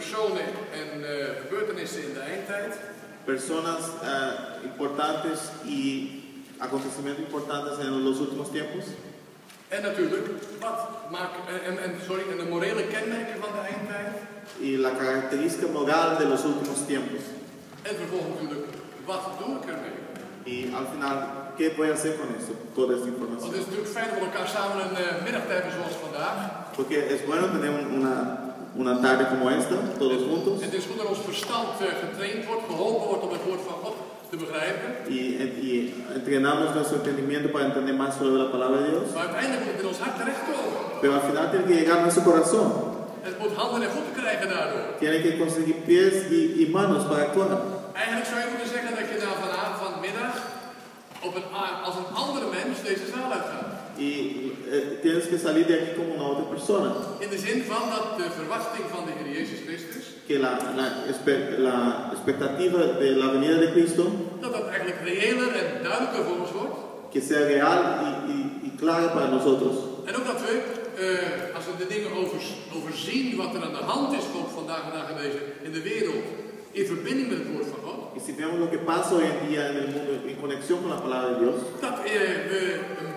personen en gebeurtenissen in de eindtijd. Personas importantes y acontecimientos importantes en los últimos tiempos. En natuurlijk, en de morele kenmerken van de eindtijd. Y la característica moral de los últimos tiempos. En vervolgens natuurlijk, wat doe ik ermee? Y al final, ¿qué voy a hacer con eso? Toda esta Want información. het is natuurlijk fijn om elkaar samen een middag te hebben zoals vandaag. Porque es bueno tener una tarde como esta, todos juntos. Het is goed dat ons verstand getraind wordt, geholpen wordt om het woord van God te begrijpen. Y entrenamos nuestro entendimiento para entender más sobre la palabra de Dios. Maar uiteindelijk moet het in ons hart terechtkomen. Pero al final tiene que llegar a nuestro corazón. Het moet handen en voeten krijgen daardoor. Tiene que conseguir pies y manos para actuar. Eigenlijk zou je moeten zeggen dat je daar vanmiddag als een andere mens deze zaal uitgaat. Y tienes que salir de aquí como una otra persona. In de zin van dat de verwachting van de Heer Jezus Christus, Que la expectativa de la venida de Cristo, dat dat eigenlijk reëler en duidelijker voor ons wordt. que sea real y clara para nosotros. En ook dat we, als we de dingen overzien wat er aan de hand is ook vandaag en deze in de wereld, in verbinding met het woord van God. Y si vemos lo que pasa hoy en día en el mundo en conexión con la palabra de Dios, Dat we een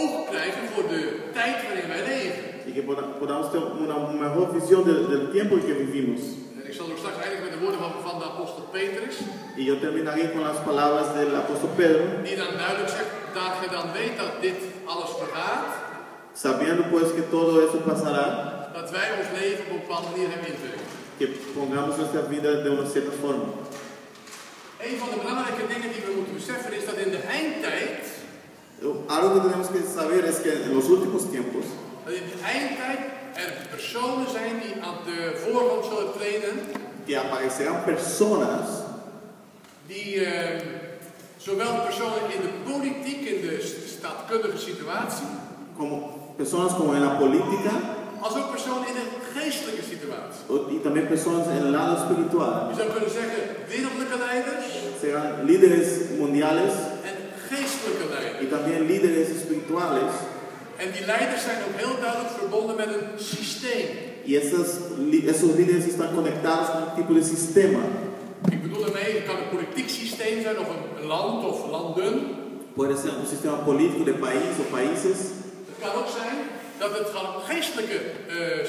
oog krijgen voor de tijd waarin wij leven. y que podamos tener una mejor visión del tiempo en que vivimos. En ik zal ook straks eindigen met de woorden van de apostel Petrus. Y yo terminaré con las palabras del apóstol Pedro, Die dan duidelijk zegt dat je dan weet dat dit alles vergaat. sabiendo pues que todo eso pasará, Dat wij ons leven op een bepaalde manier hebben invullen. que pongamos nuestra vida de una cierta forma. Een van de belangrijke dingen die we moeten beseffen is dat in de eindtijd, Algo que tenemos que saber es que en los últimos tiempos, dat in de eindtijd er personen zijn die aan de voorgrond zullen treden, que aparecerán personas, die zowel personen in de politiek, in de staatkundige situatie, como personas como en la política, als ook personen in de geestelijke situatie. y también personas en el lado espiritual. Je zou kunnen zeggen wereldlijke leiders Serán líderes mundiales en geestelijke leiders. y también líderes espirituales. En die leiders zijn ook heel duidelijk verbonden met een systeem. Y esos líderes están conectados con un tipo de sistema. Ik bedoel daarmee, het kan een politiek systeem zijn of een land of landen. Puede ser un sistema político de país o países. Het kan ook zijn dat het gewoon geestelijke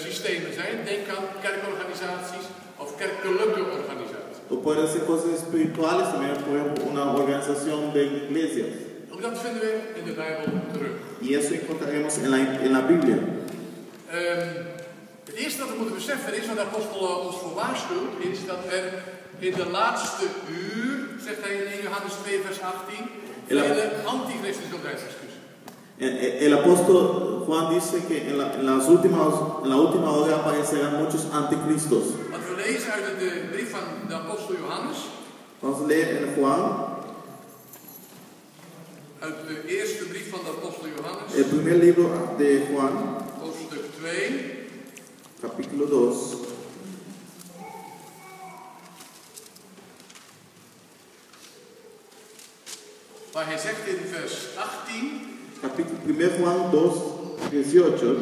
systemen zijn. Denk aan kerkorganisaties of kerkelijke organisaties. O pueden ser cosas espirituales también, por ejemplo, una organización de iglesias. Ook dat vinden we in de Bijbel terug. Y eso encontraremos en la Biblia. Het eerste dat we moeten beseffen is, wat de apostel ons voor waarschuwt, is dat er in de laatste uur, zegt hij in Johannes 2 vers 18, vele antichristen zullen zijn. El apóstol Juan dice que en la última hora aparecerán muchos anticristos. Wat we lezen uit de brief van de apostel Johannes. Vamos a leer en Juan. Uit de eerste brief van de apostel Johannes. El primer libro de Juan. Hoofdstuk 2. Capítulo 2. Waar hij zegt in vers 18. Capítulo 1 Juan 2, 18.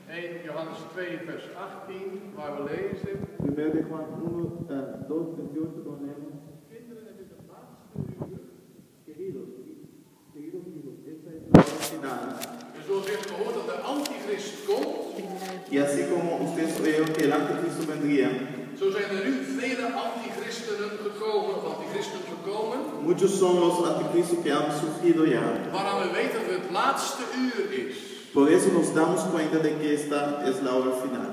1 Johannes 2 vers 18, waar we lezen. 1 de Juan 1, 2, 18, donde leemos. Kinderen, het is het laatste uur. Queridos hijos, esta es la hora final. En zoals u heeft gehoord dat de antichrist komt. Y así como ustedes oyeron que el anticristo vendría, Zo zijn er nu vele antichristenen gekomen, of antichristen gekomen. muchos son los anticristos que han surgido ya. Waaraan we weten dat het het laatste uur is. Por eso nos damos cuenta de que esta es la hora final.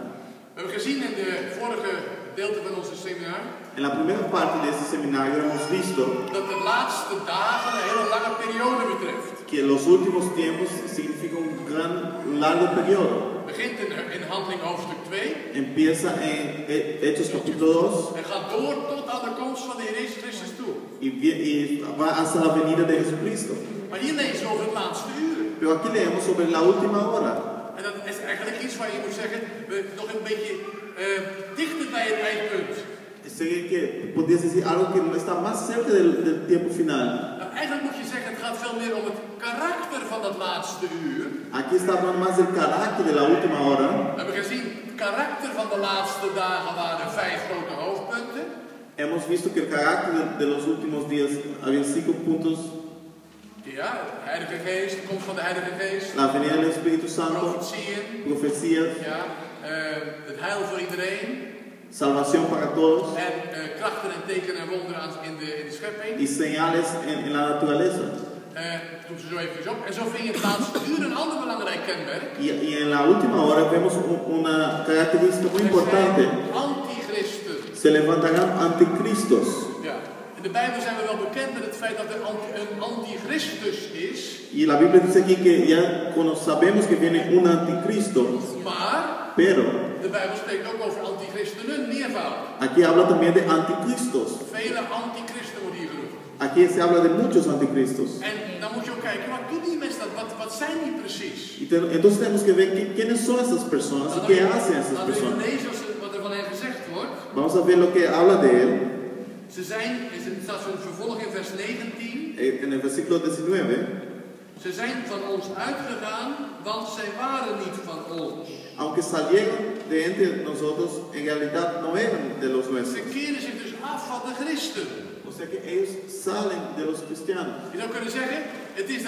We hebben gezien in de vorige gedeelte van onze seminar. En la primera parte de este seminario hemos visto Dat de laatste dagen een hele lange periode betreft. que los últimos tiempos significa un largo periodo. Begint in Handeling hoofdstuk 2. Empieza en Hechos capítulo 2 En gaat door tot aan de komst van de Heer Jezus Christus toe. y va hasta la venida de Jesucristo. Maar hier lezen we over het laatste uur. Pero aquí leemos sobre la última hora. En dat is eigenlijk iets waar je moet zeggen, we nog een beetje dichter bij het eindpunt. Sé que podrías decir algo que está más cerca del tiempo final. Nou, eigenlijk moet je zeggen, het gaat veel meer om het karakter van dat laatste uur. Aquí está hablando más del carácter de la última hora. We hebben gezien, het karakter van de laatste dagen waren 5 grote hoofdpunten. Hemos visto que el carácter de los últimos días había 5 puntos. Ja, de Heilige Geest, de komst van de Heilige Geest. La venida del Espíritu Santo, profecías, ja, het heil voor iedereen. salvación para todos. En krachten en tekenen en wonderen in de schepping. Y señales en la naturaleza. Doe ze zo even op. En zo vind je het laatste uur een ander belangrijk kenmerk. Y en la última hora vemos una característica muy importante. Antichristen. Se levantarán anticristos. Ja. In de Bijbel zijn we wel bekend met het feit dat er een antichristus is. Y la Biblia dice aquí que ya sabemos que viene un anticristo. Pero de Bijbel spreekt ook over antichristenen, meervoud. Aquí habla también de anticristos. Vele antichristen worden hier genoemd. Aquí se habla de muchos anticristos. En dan moet je ook kijken, wat doen die mensen dan? Wat zijn die precies? Entonces tenemos que ver quiénes son esas personas y qué hacen esas personas. Lezen wat er van hen gezegd wordt. Vamos a ver lo que habla de él. Ze zijn, er staat zo'n vervolg in vers 19. En el versículo 19. Ze zijn van ons uitgegaan, want zij waren niet van ons. Aunque salieron de entre nosotros, en realidad no eran de los nuestros. Ze keren zich dus af van de christen. O sea que ellos salen de los cristianos. Je zou kunnen zeggen, het is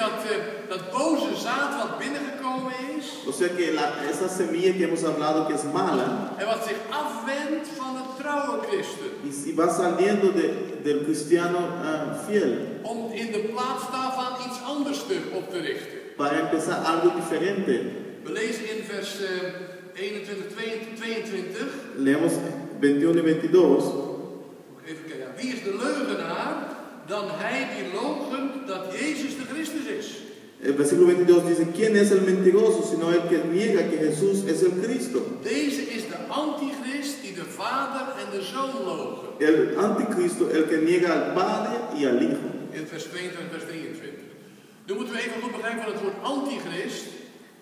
dat boze zaad wat binnengekomen is. O sea que esa semilla que hemos hablado que es mala. En wat zich afwendt van het trouwe christen. Y va saliendo del cristiano fiel. Om in de plaats daarvan iets anders op te richten. Para empezar algo diferente. We lezen in vers 21, 22. Leemos 21 y 22. Even kijken. Wie is de leugenaar dan hij die loochent dat Jezus de Christus is? El versículo 22 dice, ¿quién es el mentiroso sino el que niega que Jesús es el Cristo? Deze is de antichrist die de Vader en de Zoon loochent. El anticristo, el que niega al Padre y al Hijo. In vers 22 en vers 23. Nu moeten we even goed begrijpen van het woord antichrist.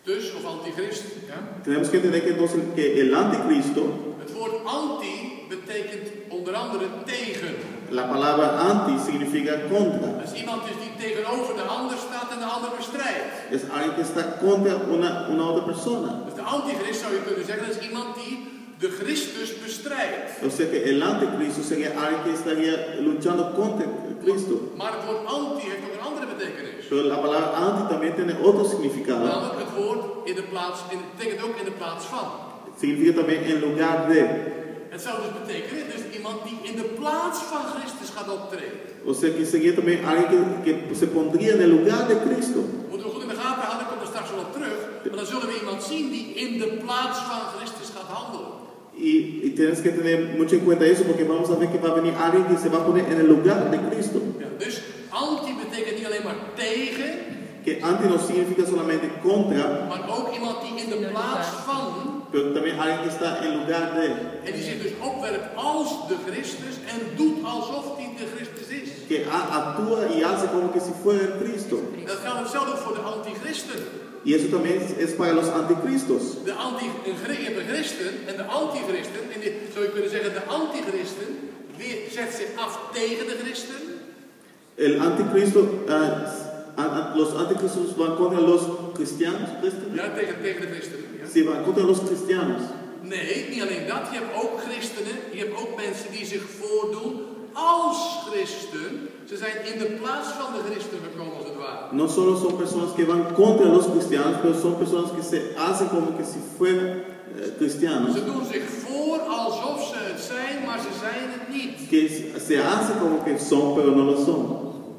Dus, of antichrist. Ja? Tenemos que entender que entonces que el anticristo. Het woord anti betekent onder andere tegen. La palabra anti significa contra. Dat is iemand dus die tegenover de ander staat en de ander bestrijdt. Es alguien que está contra una otra persona. Dus de antichrist zou je kunnen zeggen, dat is iemand die de Christus bestrijdt. O sea que el anticristo sería alguien que estaría luchando contra Cristo. Maar het woord anti heeft ook een andere betekenis. Pero la palabra anti también tiene otro significado. Namelijk het woord in de plaats, betekent ook in de plaats van. Significa también en lugar de. Het zou dus betekenen, dus iemand die in de plaats van Christus gaat optreden. O sea que sería también alguien que se pondría en el lugar de Cristo. Moeten we goed in de gaten houden, ik kom er straks wel op terug. Maar dan zullen we iemand zien die in de plaats van Christus gaat handelen. Y tienes que tener mucho en cuenta eso porque vamos a ver que va a venir alguien que se va a poner en el lugar de Cristo. Ja, dus anti betekent niet alleen maar tegen. Que anti no significa solamente contra. Maar ook iemand die in de plaats van. Pero también alguien que está en lugar de. En die zich dus opwerpt als de Christus en doet alsof hij de Christus is. Que actúa y hace como que si fuera el Cristo. Dat geldt hetzelfde voor de antichristen. Y eso también es para los anticristos. Je hebt de christen en de antichristen. En zou je kunnen zeggen, de antichristen zet zich af tegen de christen. El anticristo, los anticristos van contra los cristianos. Ja, tegen de christenen. Ja. Sí, van contra los cristianos. Nee, niet alleen dat. Je hebt ook christenen. Je hebt ook mensen die zich voordoen als christen. Ze zijn in de plaats van de christen gekomen als het ware. No solo son personas que van contra los cristianos, pero son personas que se hacen como que si fueran cristianos. Ze doen zich voor alsof ze het zijn, maar ze zijn het niet. Que se hacen como que son, pero no lo son.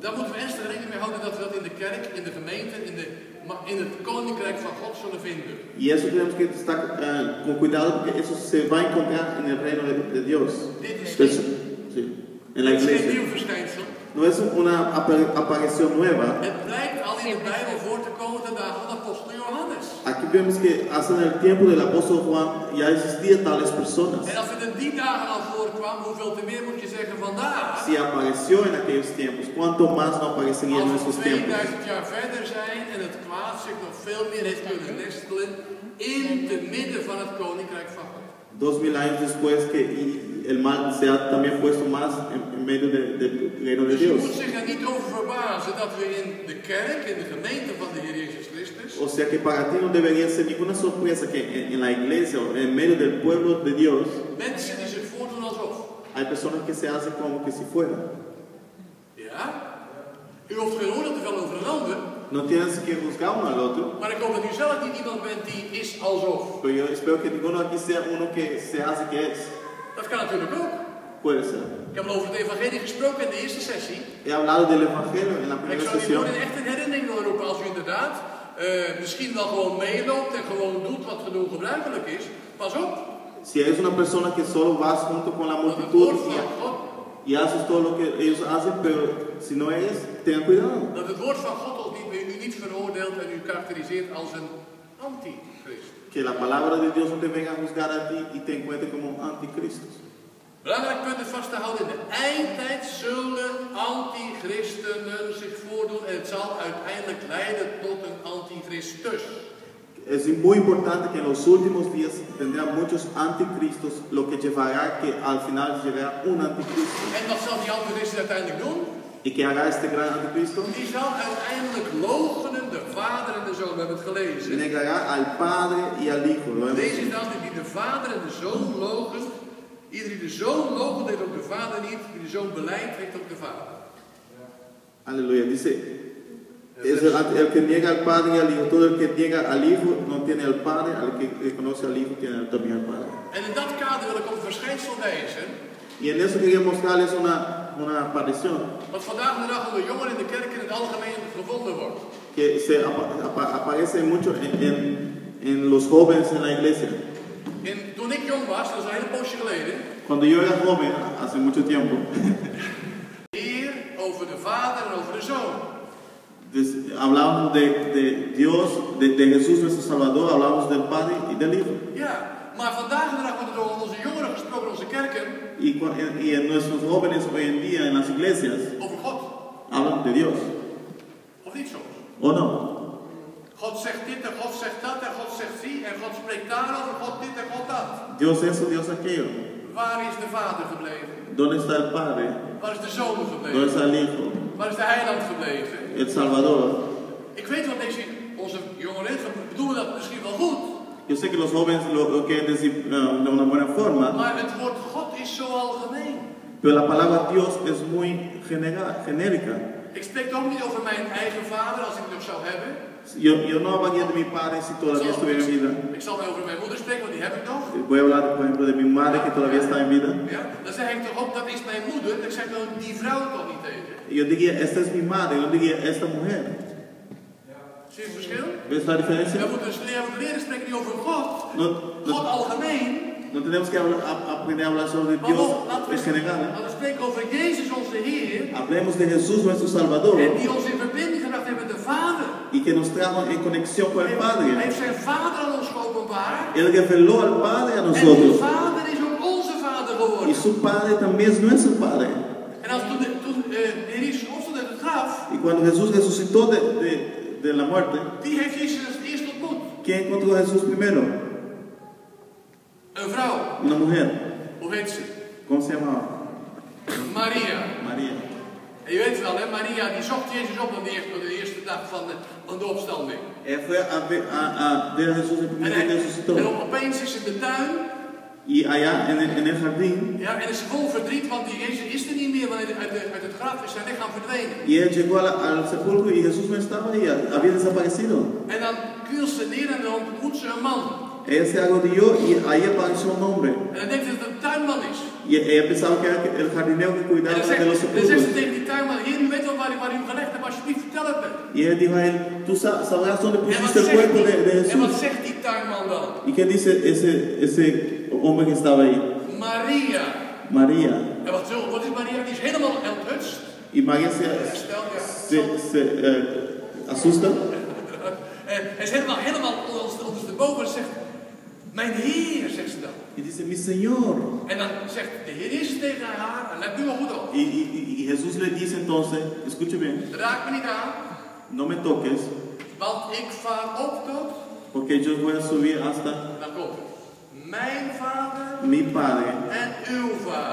Daar moeten we ernstig rekening mee houden dat we dat in de kerk, in de gemeente, in het koninkrijk van God zullen vinden. Y eso tenemos que estar con cuidado porque eso se va a encontrar en el reino de Dios. Dit is sí, en la iglesia. geen nieuw verschijnsel. No es una aparición nueva. Het blijkt al in de Bijbel voor te komen de dagen van de apostel Johannes. Aquí vemos que hasta en el tiempo del apóstol Juan ya existían tales personas. En als het in die dagen al voorkwam, hoeveel te meer moet je zeggen vandaag? Si apareció en aquellos tiempos, ¿cuánto más no aparecería en nuestros Als we tiempos? 2000 jaar verder zijn en het kwaad zich nog veel meer heeft kunnen nestelen in te midden van het koninkrijk van God. 2000 años después que el mal se ha también puesto más en medio del reino de Dus je Dios. moet zich er niet over verbazen dat we in de kerk, in de gemeente van de Heer Jezus Christus, O sea que para ti no debería ser ninguna sorpresa que en la iglesia o en medio del pueblo de Dios mensen die zich voordoen alsof. hay personas que se hacen como que si fueran. Ja? U hoeft geen oordeel te vellen over een ander, No tienes que juzgar uno al otro, maar ik hoop dat u zelf niet iemand bent die is alsof. pero yo espero que ninguno aquí sea uno que se hace que es. Dat kan natuurlijk ook. Puede ser. Ik heb al over het evangelie gesproken in de eerste sessie. He hablado del evangelio en la Ik primera zou u sesión. gewoon echt in herinnering willen roepen als u inderdaad misschien wel gewoon meeloopt en gewoon doet wat gewoon gebruikelijk is. Pas op, Si eres una persona que solo vas junto con la want het multitud woord van God, y haces todo lo que ellos hacen, pero si no eres, ten cuidado. dat het woord van God u niet veroordeelt en u karakteriseert als een antichrist. Que la palabra de Dios no te venga a juzgar a ti y te encuentre como un anticristo. Belangrijk punt is vast te houden, in de eindtijd zullen antichristenen zich voordoen en het zal uiteindelijk leiden tot een antichristus. Es muy importante que en los últimos días tendrá muchos anticristos, lo que llevará que al final llegará un anticristo. En wat zal die antichrist uiteindelijk doen? ¿Y que hará este gran anticristo? Die zal uiteindelijk loochenen de vader en de zoon. We hebben het gelezen. Negará al Padre y al Hijo. Deze is dan die de vader en de zoon loochent. Ieder die de zoon loochent, heeft ook de vader niet. Die de zoon beleidt, heeft ook de vader. Aleluya. Dice, es el que niega al Padre y al Hijo. Todo el que niega al Hijo no tiene al Padre. Al que reconoce al Hijo tiene también al Padre. En in dat kader wil ik op een verschijnsel wijzen. Y en eso quería mostrarles una aparición. Wat vandaag de dag onder jongeren in de kerk in het algemeen gevonden wordt. Que se aparece mucho en los jóvenes en la iglesia. Toen ik jong was, dat is een hele poosje geleden. Cuando yo era joven, hace mucho tiempo, Hier over de vader en over de zoon. hablábamos de Dios, de Jesús nuestro Salvador, hablábamos del Padre y del Hijo. Ja, maar vandaag de dag wordt er door onze jongeren gesproken, onze kerken, Y en nuestros jóvenes hoy en día en las iglesias over God. hablan de Dios, Of niet soms? ¿o no? God zegt dit en God zegt dat en God zegt zie en God spreekt daarover, God dit en God dat. Dios eso, Dios aquello. Waar is de vader gebleven? ¿Dónde está el Padre? Waar is de zoon ¿Dónde gebleven? está el Hijo? Waar is de heiland gebleven? El Salvador. Ik weet wat onze jongeren bedoelen dat misschien wel goed. Yo sé que los jóvenes lo quieren decir de una buena forma, Maar het woord God is zo algemeen. pero la palabra Dios es muy genérica. Ik spreek ook niet over mijn eigen vader als ik het nog zou hebben. Yo no hablaría de mi padre si todavía estuviera en vida. Ik zal over mijn moeder spreken, want die heb ik nog. Voy a hablar, por ejemplo, de mi madre que todavía está en vida. Ja, dan zeg ik toch ook, dat is mijn moeder. Ik zeg dan die vrouw toch niet tegen. Yo diría, esta es mi madre, yo diría, esta mujer. Zie je het verschil? ¿Ves la diferencia? We moeten leren spreken niet over God. God No algemeen. tenemos que aprender a hablar sobre Maar Dios laten en general. we spreken over Jezus onze Heer. Hablemos de Jesús nuestro Salvador En die ons in verbinding gebracht heeft met de Vader. y que nos trajo en conexión con el Hij Padre. heeft zijn Vader aan ons geopenbaard. Él reveló al Padre a En die nosotros Vader is ook onze Vader y geworden. su Padre también es nuestro Padre. En als toen de Heer Jezus opstond uit het graf, Y cuando Jesús resucitó de la muerte, die heeft Jezus als eerst ontmoet. ¿quién encontró a Jesús primero? Een vrouw. Una mujer. Hoe heet ze? ¿Cómo se llamaba? Maria. María. En je weet wel, hè, Maria die zocht Jezus op op de eerste dag van de opstanding. Él fue a ver a Jesús el primer día que resucitó. En opeens is ze in de tuin. Y allá en el jardín, Ja, en is vol verdriet, want die Jezus is er niet meer, want uit het graf is zijn lichaam verdwenen. y él llegó al sepulcro y Jesús no estaba ahí, había desaparecido. En dan knielt ze neer en dan ontmoet ze een man. Él se arrodilló y ahí apareció un hombre. En dan denkt ze dat het een tuinman is. Y ella pensaba que era el jardinero que En cuidaba dan de los zegt ze sepulcros. tegen die tuinman, Heer, u weet wel waar u hem gelegd hebt, alsjeblieft vertel het me. Y él dijo a él, tú sabrás dónde En pusiste el cuerpo de wat Jesús. zegt die tuinman dan? ¿Y qué dice ese hombre que estaba ahí? Maria. María. En wat is Maria? Die is helemaal onthutst. Y María se asusta. Hij is helemaal ondersteboven en zegt, mijn Heer, zegt ze dan. Y dice, mi Señor. En dan zegt de Heer Jezus tegen haar, en let nu maar goed op. Y Jesús le dice entonces, escuche bien, Raak me niet aan, no me toques, want ik vaar op tot, porque yo voy a subir hasta dan komt het, mijn Vader mi Padre en uw Vader.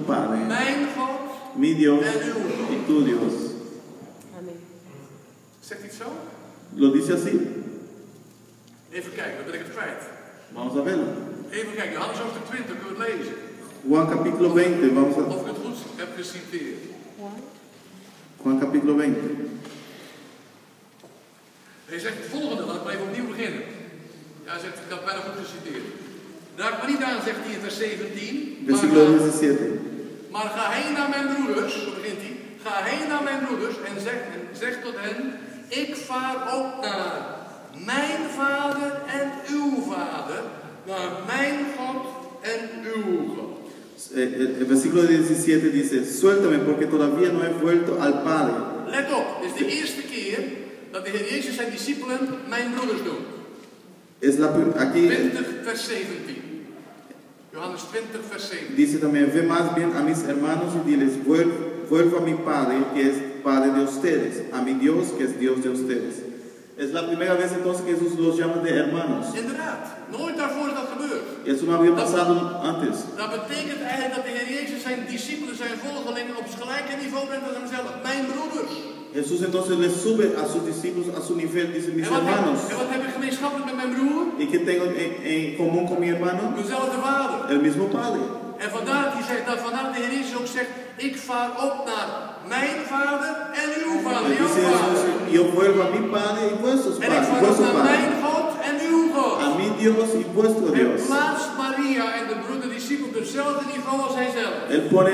Padre, mijn God mi Dios en uw God. y tu Dios. Zegt hij het zo? ¿Lo dice así? Even kijken, dan ben ik het kwijt. Vamos a verlo. Even kijken, Johannes hoofdstuk 20, kunnen we het lezen? Juan capítulo 20, vamos a... Of ik het goed heb geciteerd. Juan capítulo 20. Hij zegt het volgende, laat ik maar even opnieuw beginnen. Ja, hij zegt, ik heb bijna goed geciteerd. Raak me niet aan, zegt hij in vers 17. Versículo 17. Maar ga heen naar mijn broeders, zo begint hij. Ga heen naar mijn broeders en zeg tot hen, ik vaar op naar mijn vader en uw vader, naar mijn God en uw God. El versículo 17 dice, suéltame porque todavía no he vuelto al Padre. Let op, dit is de eerste keer dat de Heer Jezus zijn discipelen mijn broeders doen. Aquí 20 vers 17. Johannes 20 vers 17. dice también, ve más bien a mis hermanos y diles, vuelvo a mi Padre que es Padre de ustedes, a mi Dios que es Dios de ustedes. Es la primera vez entonces que Jesús los llama de hermanos. Inderdaad, nooit daarvoor is dat gebeurd. Eso no había pasado antes. Dat betekent eigenlijk dat de Heer Jezus zijn discipelen, zijn volgelingen op het gelijke niveau brengt als hemzelf. Mijn broeders. Jesús entonces les sube a sus discípulos a su nivel, dice mis hermanos. En wat heb ik gemeenschappelijk met mijn broer? ¿Y qué tengo en común con mi hermano? Dezelfde vader. El mismo Padre. En vandaar dat hij zegt, dat vandaar dat de Heer Jezus ook zegt, ik vaar op naar mijn vader en uw vader, jouw vader. Yo vuelvo a mi Padre y vuestros En ik vaar op naar mijn God en uw God. A mi Dios y vuestro Hij Dios. plaatst Maria en de broeder discipelen op hetzelfde niveau als hij zelf. Él pone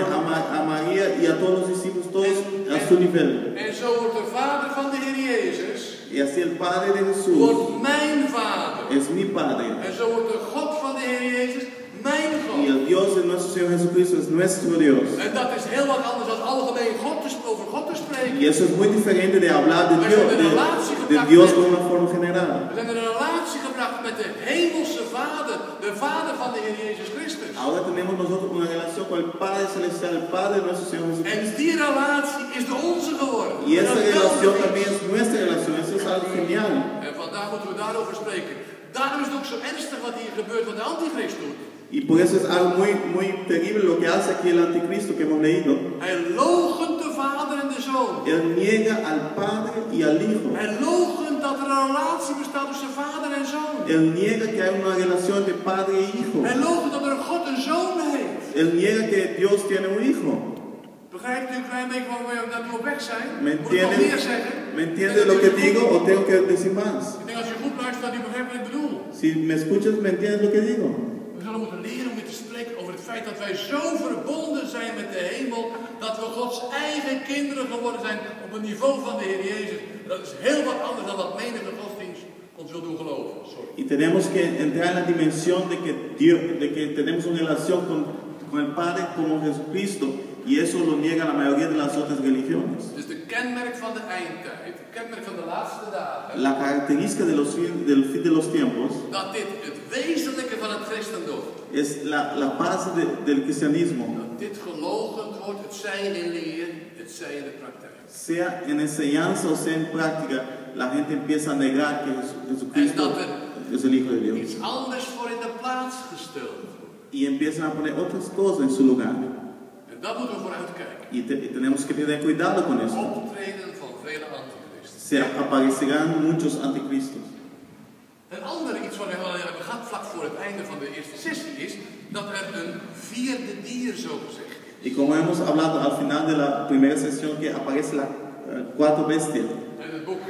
a María y a todos los discípulos todos a su nivel. En zo wordt de vader van de Heer Jezus, Y así el Padre de Jesús wordt mijn vader. es mi Padre. En zo wordt de God van de Heer Jezus mijn God. Y el Dios de nuestro Señor Jesucristo es nuestro Dios. En dat is heel wat anders dan algemeen over God te spreken. Y eso es muy diferente de hablar de Dios de una forma general. We zijn in een relatie gebracht met de hemelse Vader, de Vader van de Heer Jezus Christus. Ahora tenemos nosotros una relación con el Padre Celestial, el Padre de nuestro Señor Jesucristo. En die relatie is de onze geworden. Y esa relación también es nuestra relación, eso es algo genial. En vandaag moeten we daarover spreken. Daarom is het ook zo ernstig wat hier gebeurt, wat de Antichrist doet. Y por eso es algo muy terrible lo que hace aquí el anticristo que hemos leído. Hij loochent de Vader en de Zoon. Él niega al Padre y al Hijo. Hij loochent dat er een relatie bestaat tussen Vader en Zoon. Él niega que hay una relación de Padre y Hijo. Hij loochent dat er een God een Zoon heeft. Él niega que Dios tiene un Hijo. Begrijpt u een klein beetje waar we naartoe op weg zijn? ¿Me Moet ik nog meer zeggen? entiende lo que digo o tengo que decir más? Ik denk als je goed luistert dat u begrijpt wat ik bedoel. Si me escuchas, ¿me entiendes lo que digo? We zullen moeten leren om weer te spreken over het feit dat wij zo verbonden zijn met de hemel, dat we Gods eigen kinderen geworden zijn op het niveau van de Heer Jezus. Dat is heel wat anders dan wat menige godsdienst ons wil doen geloven. Sorry. Y tenemos que entrar en la dimensión de que tenemos una relación con el Padre como Jesucristo, y eso lo niega la mayoría de las otras religiones. Dus de kenmerk van de eindtijd, het kenmerk van de laatste dagen. La característica del fin de los tiempos Dat dit het wezenlijke van het christendom. es la base del cristianismo. Dat dit geloochend wordt, het zij in leer, het zij in de praktijk. Sea en enseñanza o sea en práctica, la gente empieza a negar que Jesucristo es el Hijo de Dios. Iets anders voor in de plaats gesteld. Y empiezan a poner otras cosas en su lugar. En dat moeten we vooruit kijken. Y tenemos que tener cuidado con esto. Optreden van vele antichristen. Se aparecerán muchos anticristos. Een ander iets wat we al hebben gehad vlak voor het einde van de eerste sessie is dat er een vierde dier zo gezegd is. Y como hemos hablado al final de la primera sesión que aparece la cuarta bestia. En het boek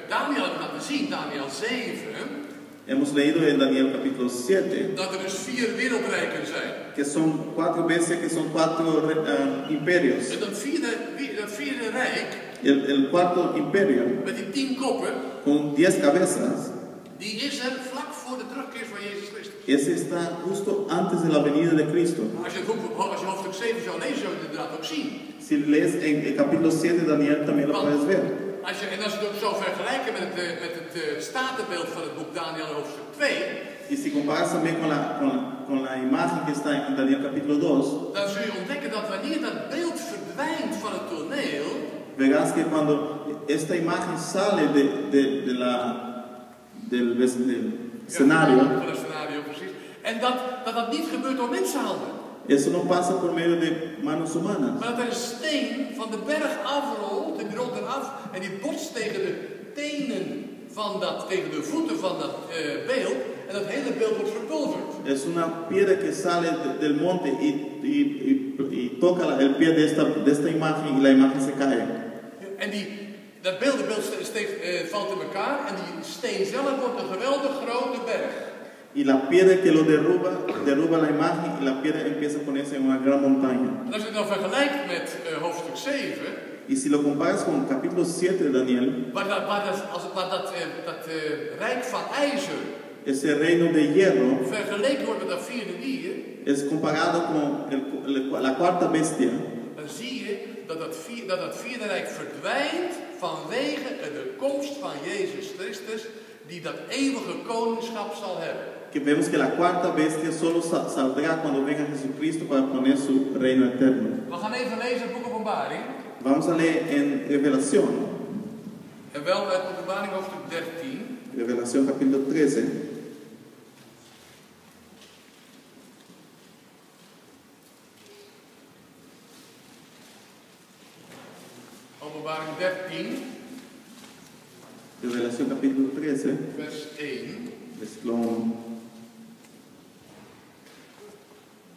Daniel hebben we laten zien, Daniel 7. Hemos leído en Daniel capítulo 7 dat er dus 4 wereldrijken zijn. que son 4 bestias, que son 4 imperios. En dat vierde rijk, el cuarto imperio, met die 10 koppen, con 10 cabezas, die is er vlak voor de terugkeer van Jezus Christus. ese está justo antes de la venida de Cristo. Als je hoofdstuk 7 zou lezen, zou je het inderdaad ook zien. Si lees en el capítulo 7 de Daniel también lo puedes ver. Als je het ook zou vergelijken met het statenbeeld van het boek Daniel hoofdstuk 2. Y si comparas también con la imagen que está en Daniel capítulo 2, dan zul je ontdekken dat wanneer dat beeld verdwijnt van het toneel, verás que cuando esta imagen sale del escenario, van het scenario precies, en dat niet gebeurt door mensenhanden. Eso no pasa por medio de manos humanas. Maar dat er een steen van de berg afrolt en die rolt eraf en die botst tegen de tenen van dat, tegen de voeten van dat beeld en dat hele beeld wordt verpulverd. Es una piedra que sale del monte y toca el pie de esta imagen y la imagen se cae. En dat beeld valt in elkaar en die steen zelf wordt een geweldig grote berg. Y la piedra que lo derruba la imagen y la piedra empieza a ponerse en una gran montaña. En als je het dan vergelijkt met hoofdstuk 7, Y si lo comparas con capítulo 7 de Daniel, waar dat rijk van ijzer ese reino de hierro vergeleken wordt met dat vierde dier, es comparado con la cuarta bestia. dan zie je dat dat vierde rijk verdwijnt vanwege de komst van Jezus Christus, die dat eeuwige koningschap zal hebben. Que vemos que la cuarta bestia solo saldrá cuando venga Jesucristo para poner su reino eterno. We gaan even lezen het boek Openbaring. Vamos a leer en Revelación. En wel uit Openbaring hoofdstuk 13. Revelación capítulo 13. Openbaring 13. Revelación capítulo 13. Vers 1. Versículo 1.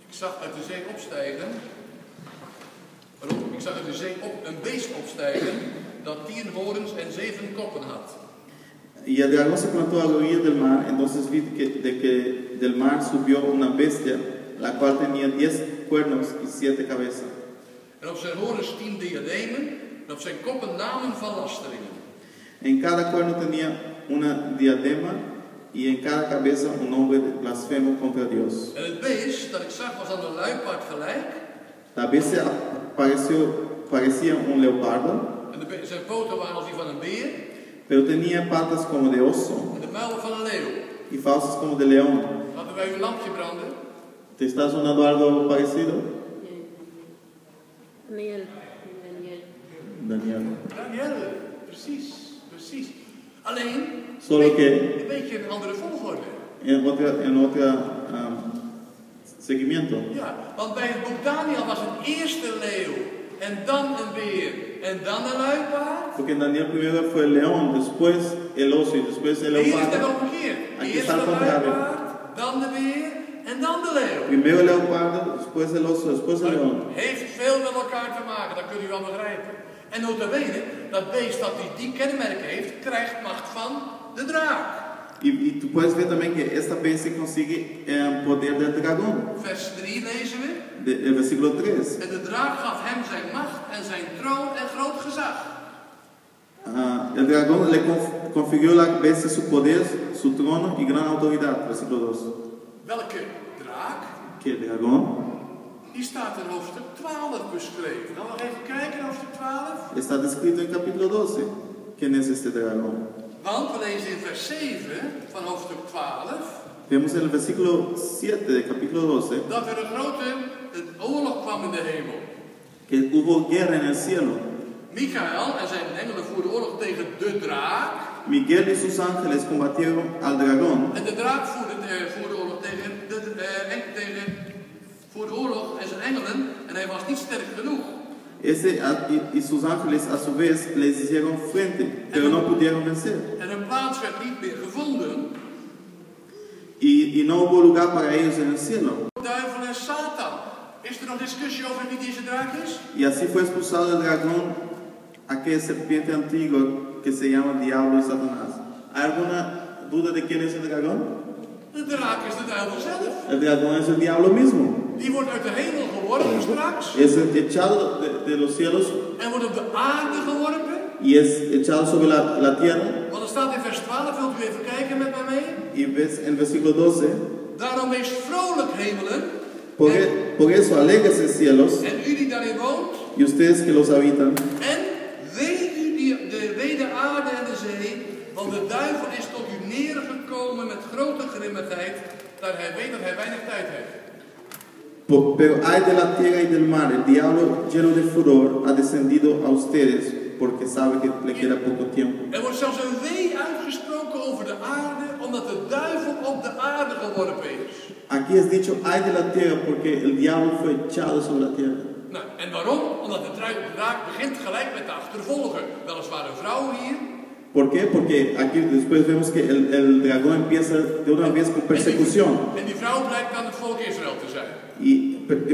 Ik zag uit de zee opstijgen. Ik zag uit de zee een beest opstijgen dat 10 horens en 7 koppen had. Y el dragón se plantó a la orilla del mar, entonces vi que del mar subió una bestia, la cual tenía 10 cuernos y 7 cabezas. En op zijn horens 10 diademen en op zijn koppen namen van lasteringen. En cada cuerno tenía una diadema y en cada cabeza un nombre blasfemo contra Dios. En het beest dat ik zag was aan een luipaard gelijk. La bestia parecía un leopardo, En zijn poten waren als die van een beer. pero tenía patas como de oso En de muilen van een leeuw. y fauces como de león. Laten wij uw lampje branden. ¿Te está sonando algo parecido? Daniel. Daniel. Daniel, precies. Alleen, Solo que een beetje een andere volgorde. en otra seguimiento. Ja, want bij het boek Daniel was het eerste leeuw, en dan een beer, en dan een luipaard. Porque en Daniel primero fue el león, después el oso y después el Hier is het leopardo. ook omgekeerd. Aquí Eerst está de al contrario. luipaard, dan de beer en dan de leeuw. Primero el leopardo, después el oso, después el león. Dat heeft veel met elkaar te maken, dat kunt u wel begrijpen. En nota bene, dat beest dat die kenmerken heeft, krijgt macht van de draak. Y tú puedes ver también que esta bestia consigue el poder del dragón. Vers 3 lezen we. El versículo 3. En de draak gaf hem zijn macht en zijn troon en groot gezag. El dragón le confirió a la bestia su poder, su trono y gran autoridad. Versículo 2. Welke draak? Que el dragón Die staat in hoofdstuk 12 beschreven. Nou, nog even kijken, hoofdstuk 12. está descrito en capítulo 12. ¿Quién es este dragón? Want we lezen in vers 7 van hoofdstuk 12 Vemos en el versículo 7 de capítulo 12 dat er een grote oorlog kwam in de hemel. que hubo guerra en el cielo. Michael en zijn engelen voerden oorlog tegen de draak. Miguel y sus ángeles combatieron al dragón. En de draak voerde oorlog voerde oorlog en zijn engelen en hij was niet sterk genoeg. Y sus ángeles a su vez les hicieron frente, pero no pudieron vencer. En hun plaats werd niet meer gevonden. Y no hubo lugar para ellos en el cielo. Duivel en Satan. Is er nog discussie over wie deze draak is? Y así fue expulsado el dragón, aquella serpiente antigua que se llama Diablo y Satanás. ¿Hay alguna duda de quién es el dragón? De draak is de duivel zelf. El dragón es el diablo mismo. Die wordt uit de hemel geworpen straks. Es echado de los cielos En wordt op de aarde geworpen. y es echado sobre la tierra. Want er staat in vers 12, wilt u even kijken met mij mee? Y ves en versículo 12. Daarom wees vrolijk, hemelen. Por eso alégrese cielos En u die daarin woont. y ustedes que los habitan. En wee de aarde en de zee. Want de duivel is tot u neergekomen met grote grimmigheid. Daar hij weet dat hij weinig tijd heeft. Pero ay de la tierra y del mar, el diablo lleno de furor ha descendido a ustedes porque sabe que le queda poco tiempo. Er wordt zelfs een wee uitgesproken over de aarde, omdat de duivel op de aarde geworpen is. Aquí es dicho, ay de la tierra, porque el diablo fue echado sobre la tierra. Nou, en waarom? Omdat de draak begint gelijk met de achtervolger. Weliswaar een vrouw hier. ¿Por qué? Porque aquí después vemos que el dragón empieza de una vez con persecución. En die vrouw blijkt dan het volk Israël te zijn. Y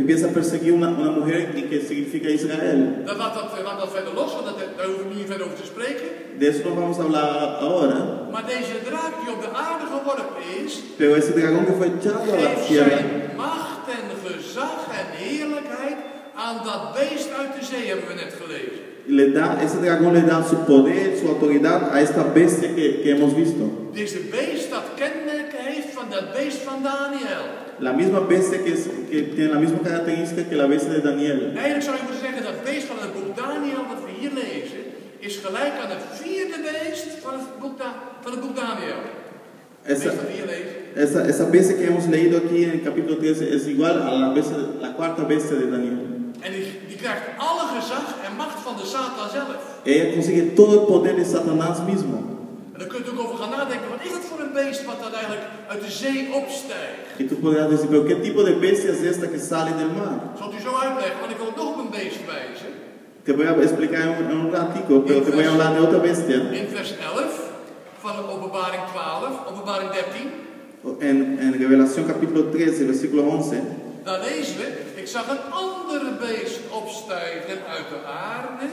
empieza a perseguir una mujer y que significa Israel. Dan laat dat verder los, want daar hoeven we niet verder over te spreken. De eso no vamos a hablar ahora. Maar deze draak die op de aarde geworpen is, Pero ese dragón que fue echado a la geeft tierra zijn macht en gezag en heerlijkheid aan dat beest uit de zee, hebben we net gelezen. ese dragón le da su poder, su autoridad a esta bestia que hemos visto. Deze beest dat kenmerken heeft van dat beest van Daniel. La misma bestia que tiene la misma característica que la bestia de Daniel. Eigenlijk zou je moeten zeggen dat het beest van het boek Daniel, wat we hier lezen, is gelijk aan het vierde beest van het boek Daniel. Esa bestia que hemos leído aquí en el capítulo 13 es igual a la cuarta bestia de Daniel. En die krijgt alle gezag en macht van de Satan zelf. Ella consigue todo el poder de Satanás mismo. En dan kunt u ook over gaan nadenken, wat is dat voor een beest wat dan eigenlijk uit de zee opstijgt? Y tú podrás decir, pero ¿qué tipo de bestia es esta que sale del mar? Zal ik u zo uitleggen, want ik wil nog op een beest wijzen. Te voy a explicar en un ratico, pero te voy a hablar de otra bestia. In vers 11 van Openbaring 12, Openbaring 13. En Revelación capítulo 13, versículo 11. Daar lezen we, ik zag een ander beest opstijgen uit de aarde.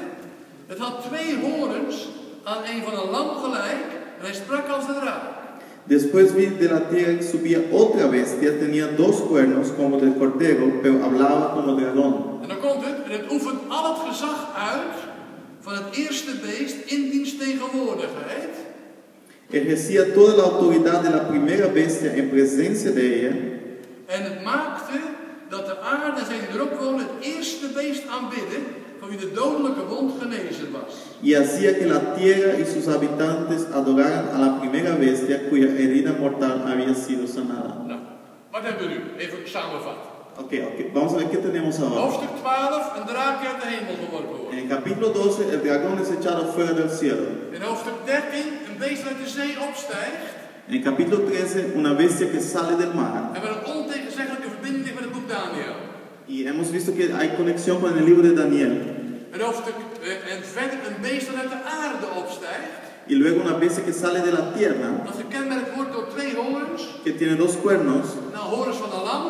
Het had 2 hoorns, aan een van een lam gelijk, en hij sprak als de draak. Después vi de la tierra que subía otra bestia, tenía 2 cuernos como del cordero, pero hablaba como dragón. En dan komt het, en het oefent al het gezag uit van het eerste beest in diens tegenwoordigheid. Ejercía toda la autoridad de la primera bestia en presencia de ella. En het maakte dat de aarde en zij die erop wonen het eerste beest aanbidden, van wie de dodelijke wond genezen was. Y hacía que la tierra y sus habitantes adoraran a la primera bestia cuya herida mortal había sido sanada. Nou, wat hebben we nu? Even samenvatten. Okay, vamos a ver qué tenemos ahora. Hoofdstuk 12, een draak die uit de hemel geworpen wordt. En el capítulo 12, el dragón es echado fuera del cielo. In hoofdstuk 13, een beest uit de zee opstijgt. En el capítulo 13, una bestia que sale del mar. En met een ontegenzeggelijke verbinding ligt met het boek Daniel. Y hemos visto que hay conexión con el libro de Daniel. En verder een beest dat uit de aarde opstijgt. Y luego una bestia que sale de la tierra. Dat gekenmerkt wordt door 2 hoorns. Que tiene 2 cuernos. Nou, hoorns van een lam.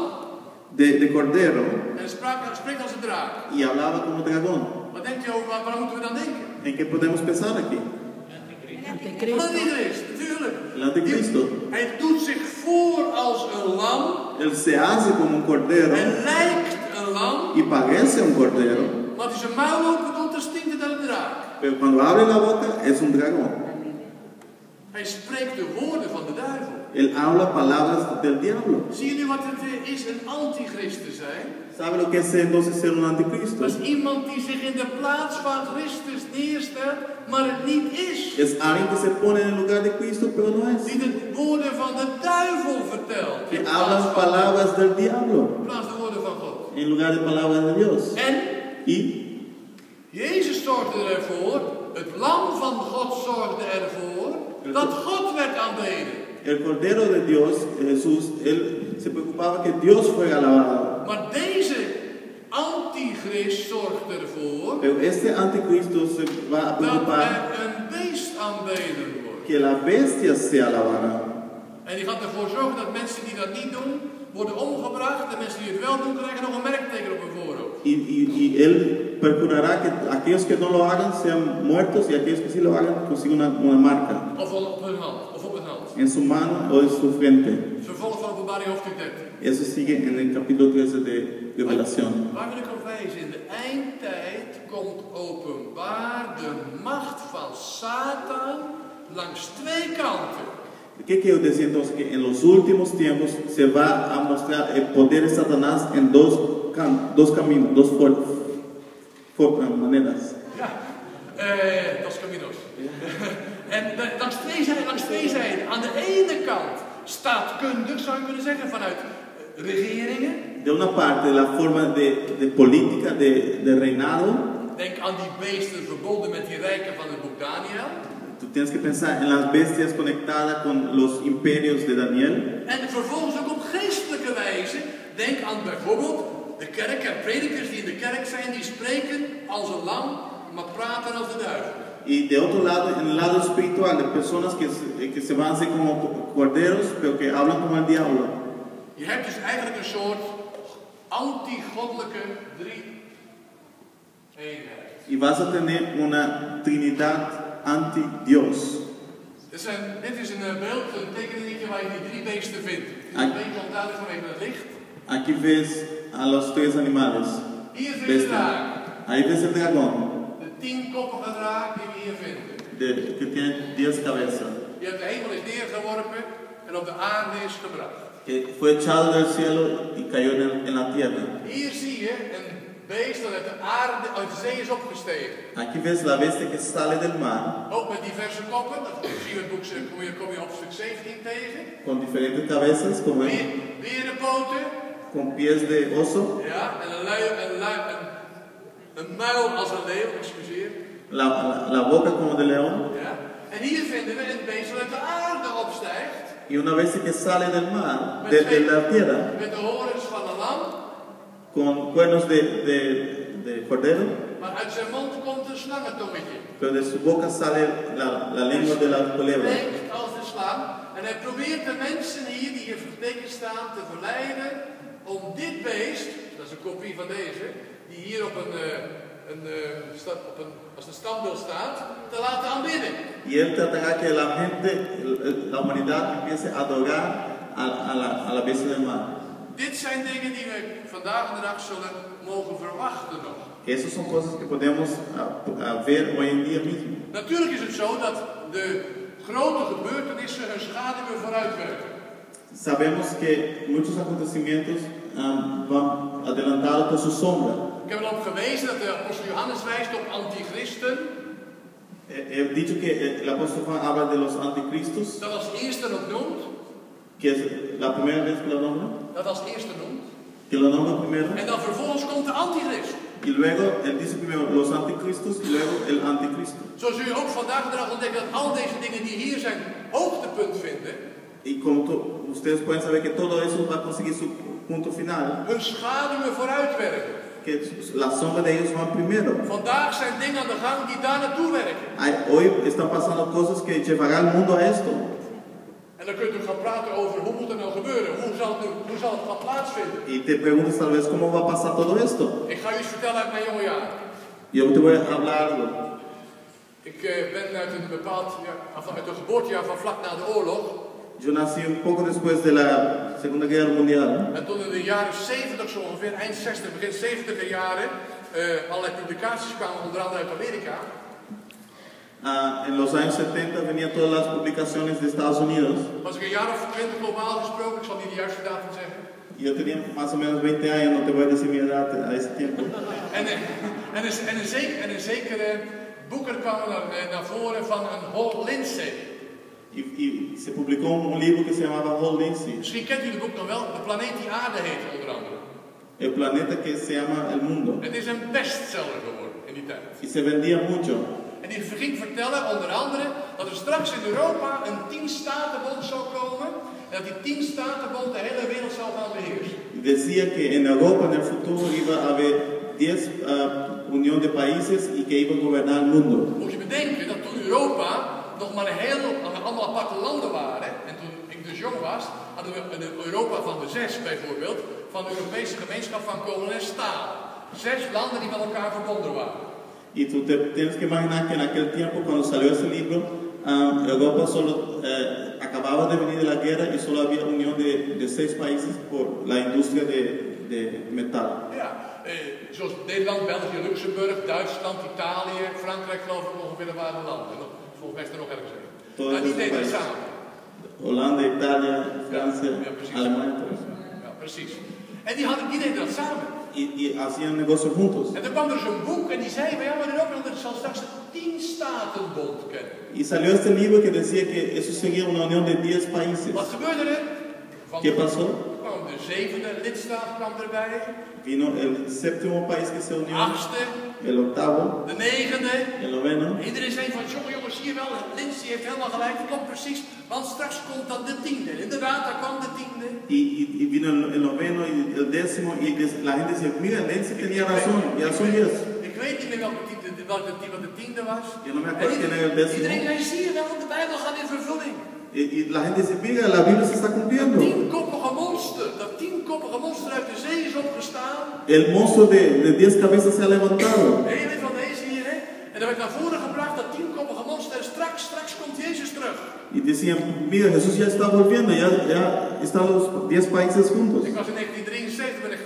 De cordero. En spreekt als een draak. Y hablaba como dragón. Wat denkt u over, waar moeten we dan denken? ¿En qué podemos pensar aquí? Antichrist, natuurlijk. El anticristo. Hij doet zich voor als een lam. Él se hace como un cordero. En lijkt een lam. Y parece un cordero. Maar als hij zijn muil open doet, dan stinkt het naar een draak. Pero cuando abre la boca es un dragón. Hij spreekt de woorden van de duivel. Él habla palabras del diablo. Zie je nu wat het is een antichrist te zijn? ¿Sabe lo que es entonces ser un anticristo? Dat is iemand die zich in de plaats van Christus neerstelt, maar het niet is. Es alguien que se pone en el lugar de Cristo, pero no es. Die de woorden van de duivel vertelt. Que habla palabras del diablo. In plaats van de woorden van God. En lugar de palabras de Dios. En Y Jezus zorgde ervoor, het lam van God zorgde ervoor, dat God werd aanbeden. El Cordero de Dios, Jesús, él se preocupaba que Dios fuera alabado. Maar deze antichrist zorgt ervoor Pero este anticristo se va a dat preocupar er een beest aanbeden wordt. que la bestia se alabará. En die gaat ervoor zorgen dat mensen die dat niet doen, worden omgebracht. En mensen die het wel doen, krijgen nog een merkteken op hun voorhoofd. Y él procurará que aquellos que no lo hagan sean muertos y aquellos que sí lo hagan consigan una marca. Of op hun hand, of op hun hand. En su mano o en su frente. Vervolg van Openbaring hoofdstuk 13. Eso sigue en el capítulo 13 de Revelación. Waar wil ik op wijzen? In de eindtijd komt openbaar de macht van Satan langs 2 kanten. ¿Qué quiero decir entonces? Que en los últimos tiempos se va a mostrar el poder de Satanás en dos caminos, maneras. Ja, dos caminos. En langs twee zijden. Aan de ene kant staatkundig, zou je kunnen zeggen, vanuit regeringen. De una parte, la forma de política, de reinado. Denk aan die beesten verbonden met die rijken van het boek Daniel. Tú tienes que pensar en las bestias conectadas con los imperios de Daniel. En vervolgens ook op geestelijke wijze. Denk aan bijvoorbeeld de kerk en predikers die in de kerk zijn, die spreken als een lam, maar praten als de duivel. Y de otro lado, en el lado espiritual, de personas que se van así como corderos, pero que hablan como el diablo. Je hebt dus eigenlijk een soort anti-goddelijke drie-eenheid. Y vas a tener una trinidad anti-Dios. Dit is een beeld, een tekeningetje waar je die drie beesten vindt. Het is een beetje onduidelijk vanwege het licht. Aquí ves a los tres animales. Hier vind je de draak. Ahí ves el dragón. De 10-koppige draak die we hier vinden. Que tiene 10 cabezas. Die uit de hemel is neergeworpen en op de aarde is gebracht. Que fue echado del cielo y cayó en la tierra. Hier zie je een beest dat uit de aarde, uit de zee is opgestegen. Aquí ves la bestia que sale del mar. Ook met diverse koppen, dat zie je in het boek, kom je op stuk 17 tegen. Con diferentes cabezas, como Berenpoten. con pies de oso. Ja, en een muil als een leeuw, excuseer. La boca como de león. Ja. En hier vinden we een beest dat uit de aarde opstijgt. Y una bestia que sale del mar, de la tierra. Met de horens van een lam. Con cuernos de cordero. Maar uit zijn mond komt een slangentongetje. Pero de su boca sale la lengua de la culebra. Hij klinkt als de slang. En hij probeert de mensen hier die hier vertekend staan te verleiden om dit beest, dat is een kopie van deze, die hier op als een standbeeld staat, te laten aanbidden. Y él tratará que la gente, la humanidad empiece a adorar a la bestia del mar. Dit zijn dingen die we vandaag de dag zullen mogen verwachten nog. Esas son cosas que podemos ver hoy en día mismo. Natuurlijk is het zo dat de grote gebeurtenissen hun schaduwen vooruitwerken. Sabemos que muchos acontecimientos van adelantados por su sombra. Ik heb erop gewezen dat de apostel Johannes wijst op antichristen. He dicho que el apóstol Juan habla de los anticristos. Dat als eerste ook noemt. Que es la primera vez que lo nombra. Dat als eerste noemt. Que lo nombra primero. En dan vervolgens komt de antichrist. Y luego él dice primero los anticristos y luego el anticristo. Zo zul je ook vandaag de dag ontdekken dat al deze dingen die hier zijn hoogtepunt vinden. Y como ustedes pueden saber que todo eso va a conseguir su punto final. Hun schaduwen vooruitwerken. Que la sombra de ellos van primero. Vandaag zijn dingen aan de gang die daar naartoe werken. Hoy están pasando cosas que llevarán al mundo a esto. En dan kunt u gaan praten over hoe moet het nou gebeuren, hoe zal het gaan plaatsvinden. Y te preguntas tal vez cómo va a pasar todo esto. Ik ga u iets vertellen uit mijn jonge jaren. Yo te voy a hablar algo. Ik ben uit een bepaald uit een geboortejaar van vlak na de oorlog. Yo nací un poco después de la Segunda Guerra Mundial. En toen in de jaren 70 zo ongeveer, eind 60, begin 70er jaren, allerlei publicaties kwamen, onder andere uit Amerika. En los años 70 venían todas las publicaciones de Estados Unidos. Was ik een jaar of 20 globaal gesproken, ik zal niet de juiste datum zeggen. Yo tenía más o menos 20 años, no te voy a decir mi edad a ese tiempo. En een zekere boeken kwamen naar voren van een Hall Lindsey. Y se publicó un libro que se llamaba Hall Lindsey. Misschien kent u het boek nog wel, De planeet die aarde heet onder andere. El planeta que se llama El Mundo. Het is een bestseller geworden in die tijd. Y se vendía mucho. En die ging vertellen onder andere dat er straks in Europa een 10-statenbond zou komen. En dat die 10-statenbond de hele wereld zou gaan beheersen. Decía que en Europa en el futuro iba a haber 10 unión de países y que iba a gobernar el mundo. Moet je bedenken dat toen Europa nog maar allemaal aparte landen waren. En toen ik dus jong was, hadden we een Europa van de 6 bijvoorbeeld. Van de Europese gemeenschap van kolen en staal. 6 landen die met elkaar verbonden waren. Y tú te tienes que imaginar que en aquel tiempo, cuando salió ese libro, Europa solo acababa de venir de la guerra y solo había unión de 6 países por la industria de metal. Ja, zoals Nederland, België, Luxemburg, Duitsland, Italië, Frankrijk geloof ik ongeveer, dat waren landen. Volgens mij is er nog ergens een. Maar die deden het samen. Hollanda, Italia, Francia, Alemania. Ja, precies. En die deden dat samen. Y hacían negocios juntos. En toen kwam er zo'n boek en die zei, ja, maar er zal straks een 10-statenbond kennen. Y salió este libro que decía que eso sería una unión de 10 países. Wat gebeurde er? ¿Qué pasó? Er kwam een de zevende lidstaat kwam erbij. Vino el séptimo país que se unió, Achtste, el octavo, de negende. el noveno. Iedereen zei van, jongens, zie je wel, Lindsay heeft helemaal gelijk, klopt precies. Want straks komt dan de tiende. En inderdaad, daar kwam de tiende. Y vino el noveno y el décimo y la gente decía, mira, Nancy tenía razón, ya son 10. Ik weet niet meer wat de tiende was. Yo no me acuerdo quién era el décimo. Iedereen zei, zie je wel, de Bijbel gaat in vervulling. Y la gente dice, mira, la Biblia se está cumpliendo. Dat tienkoppige monster uit de zee is opgestaan. El monstruo de 10 cabezas se ha levantado. En je weet van deze hier, hè? En dan werd naar voren gebracht dat tienkoppige monster. Straks komt Jezus terug. Y decían, mira, Jesús ya está volviendo, ya están los 10 países juntos. Ik was in 1973 ben ik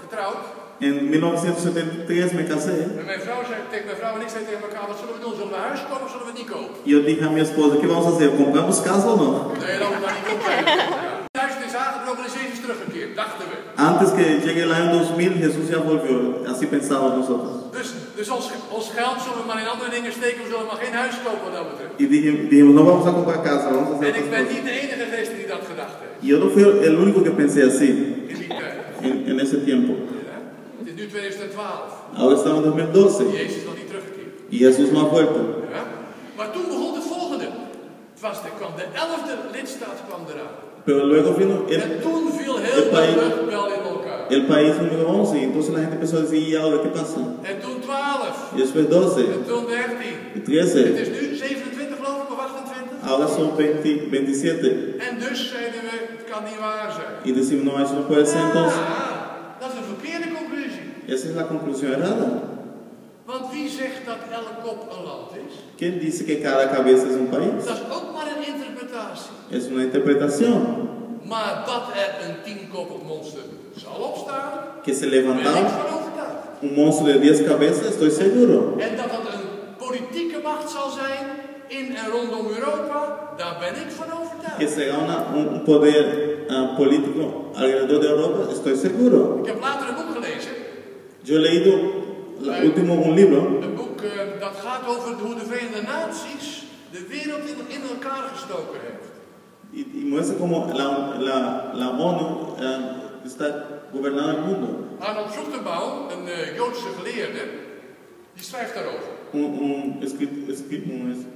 getrouwd. En 1973 me casé. En mijn vrouw zei tegen mijn vrouw en ik zei tegen elkaar, wat zullen we doen? Zullen we naar huis komen of zullen we het niet kopen? Y yo dije a mi esposa, ¿qué vamos a hacer? ¿Compramos casa o no? Nee, dan moet we niet kopen. Juist is aangebroken en Jezus teruggekeerd, dachten we. Antes que llegue el año 2000, Jesús ya volvió. Así pensábamos nosotros. Dus ons geld zullen we maar in andere dingen steken, we zullen maar geen huis kopen wat dat betreft. Y dijimos, no vamos a comprar casa, vamos a hacer En ik ben otras niet cosas. de enige geest die dat gedacht heeft. Y yo no fui el único que pensé así In die tijd. en ese tiempo. Ja. Het is nu 2012. Ahora estamos en 2012 Jezus is nog niet teruggekeerd. y Jesús no ha vuelto. Ja. Maar toen begon het volgende. Kwam de 11e lidstaat kwam eraan. Pero luego vino En toen viel heel de luchtbel in elkaar. el país número 11 y entonces la gente empezó a decir, ¿y ahora qué pasa? En toen 12. Y después 12, En toen 13. y Het 13, is nu 27 geloof ik of 28. ahora son 27 En dus zeiden we, het kan niet waar zijn. y decimos, no, eso no puede ser entonces. Dat is een verkeerde conclusie. Esa es la conclusión errada. Want wie zegt dat elk kop een land is? ¿Quién dice que cada cabeza es un país? Dat is ook maar een interpretatie. Es una interpretación. Maar dat er een tienkoppig monster zal opstaan, Que se ben ik levantaba van overtuigd. un monstruo de 10 cabezas, estoy seguro. En dat het een politieke macht zal zijn in en rondom Europa, daar ben ik van Que overtuigd. será un poder político alrededor de Europa, estoy seguro. Ik heb later een boek gelezen. Yo he leído un libro Een boek dat gaat over hoe de Verenigde Naties de wereld in elkaar gestoken heeft. y muestra cómo la ONU está gobernando el mundo. Arnold Schroeter-Baum, een Joodse geleerde, die schrijft daarover. Un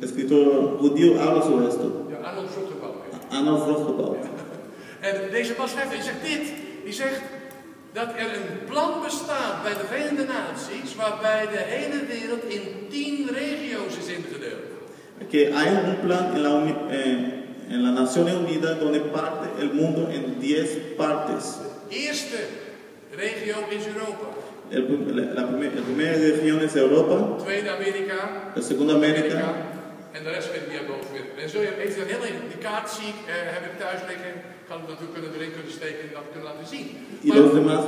escritor judío habla sobre esto. Ja, Arnold Schroeter-Baum. Arnold Rothbard. En deze man schrijft, hij zegt dit. Die zegt dat er een plan bestaat bij de Verenigde Naties waarbij de hele wereld in 10 regio's is ingedeeld. Que hay un plan en las Naciones Unidas donde parte el mundo en 10 partes. De eerste regio is Europa. La primera región es Europa, Tweede Amerika. la segunda América. En de rest weet ik niet aan boven weer. En zo heeft hij een hele die kaart zie ik, heb ik thuis liggen. Kan ik natuurlijk erin kunnen steken en dat kunnen laten zien. Y los demás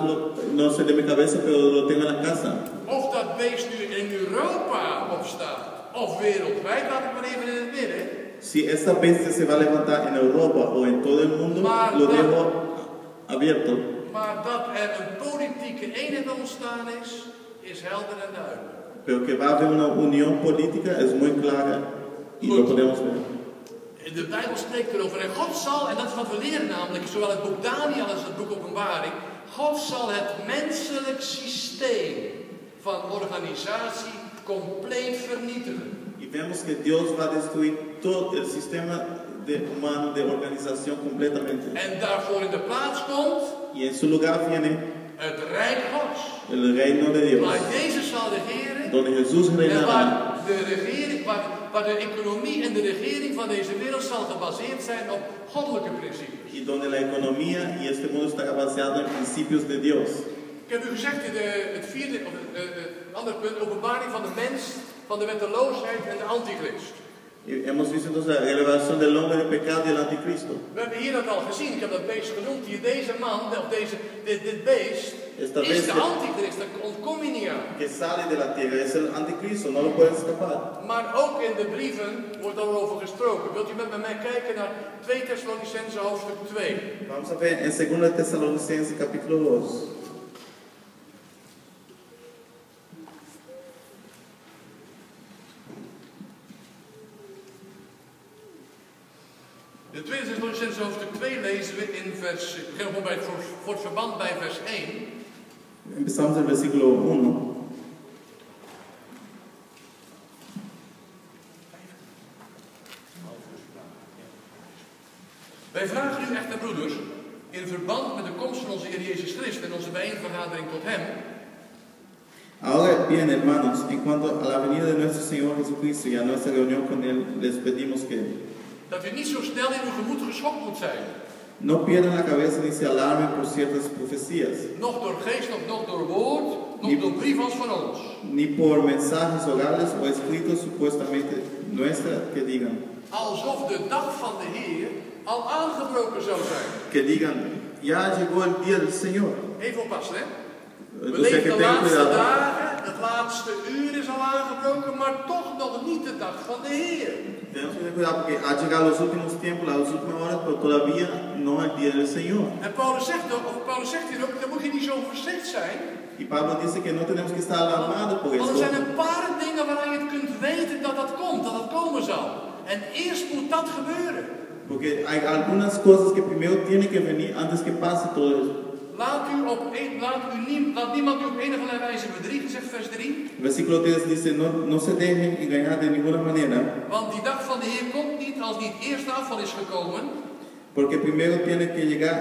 no sé de mi cabeza, pero lo tengo en la casa. Of dat beest nu in Europa opstaat, of wereldwijd, laat ik maar even in het midden. Si esta bestia se va a levantar en Europa o en todo el mundo, lo dejo abierto. Maar dat er een politieke eenheid ontstaan is helder en duidelijk. Pero que va a haber una unión política es muy clara y lo podemos ver. De Bijbel spreekt erover en God zal, en dat is wat we leren namelijk, zowel het boek Daniel als het boek Openbaring, God zal het menselijk systeem van organisatie compleet vernietigen. Y vemos que Dios va a destruir todo el sistema humano de organización completamente. En daarvoor in de plaats komt Y en su lugar viene het Rijk Gods. el reino de Dios, Waar Jezus zal regeren donde Jesús en reinará. waar de economie en de regering van deze wereld zal gebaseerd zijn op goddelijke principes. Y donde la economía y este mundo estará basado en principios de Dios. Ik heb u gezegd in het vierde, of het andere punt, openbaring van de mens, van de wetteloosheid en de antichrist. Y hemos visto entonces la revelación del hombre, del pecado y del anticristo. We hebben hier dat al gezien, ik heb dat beest genoemd, hier deze man, of dit beest, Esta is bestia. de antichrist, daar ontkom je niet aan. Que sale de la tierra es el anticristo, no lo puedes escapar. Maar ook in de brieven wordt daarover gesproken. Wilt u met mij kijken naar 2 Thessalonicenzen hoofdstuk 2. Vamos a ver en 2 Tesalonicenses capítulo 2. De tweede Thessalonicense hoofdstuk 2 lezen we in vers, ik begin gewoon bij voor het verband bij vers 1. Empezamos el versículo 1. Wij vragen u echter, broeders, in verband met de komst van onze Heer Jezus Christus en onze bijeenvergadering tot Hem. Ahora bien, hermanos, en cuanto a la venida de nuestro Señor Jesucristo y a nuestra reunión con Él, les pedimos que Dat u niet zo snel in uw gemoed geschokt moet zijn. no pierdan la cabeza ni se alarmen por ciertas profecías, Nog door geest, nog door woord, nog door brief als van ons. ni por mensajes orales o escritos supuestamente nuestras que digan, Alsof de dag van de Heer al aangebroken zou zijn. que digan, ya llegó el día del Señor. Even oppassen, hè. We Entonces hay leven que de tener laatste cuidado. dagen, het laatste uur is al aangebroken, maar toch nog niet de dag van de Heer. Tenemos que tener cuidado porque ha llegado los últimos tiempos, las últimas horas, pero todavía no el día del Señor. En Paulus zegt hier ook, dan moet je niet zo verschrikt zijn. Y Pablo dice que no tenemos que estar alarmados por Want er zijn esto, een paar dingen waaraan je het kunt weten dat dat komt, dat het komen zal. En eerst moet dat gebeuren. porque hay algunas cosas que primero tienen que venir antes que pase todo eso. Laat niemand u op enige wijze bedriegen, zegt vers 3. Versículo 3 dice, no se dejen engañar de ninguna manera, Want die dag van de Heer komt niet als niet eerst de afval is gekomen. porque primero tiene que llegar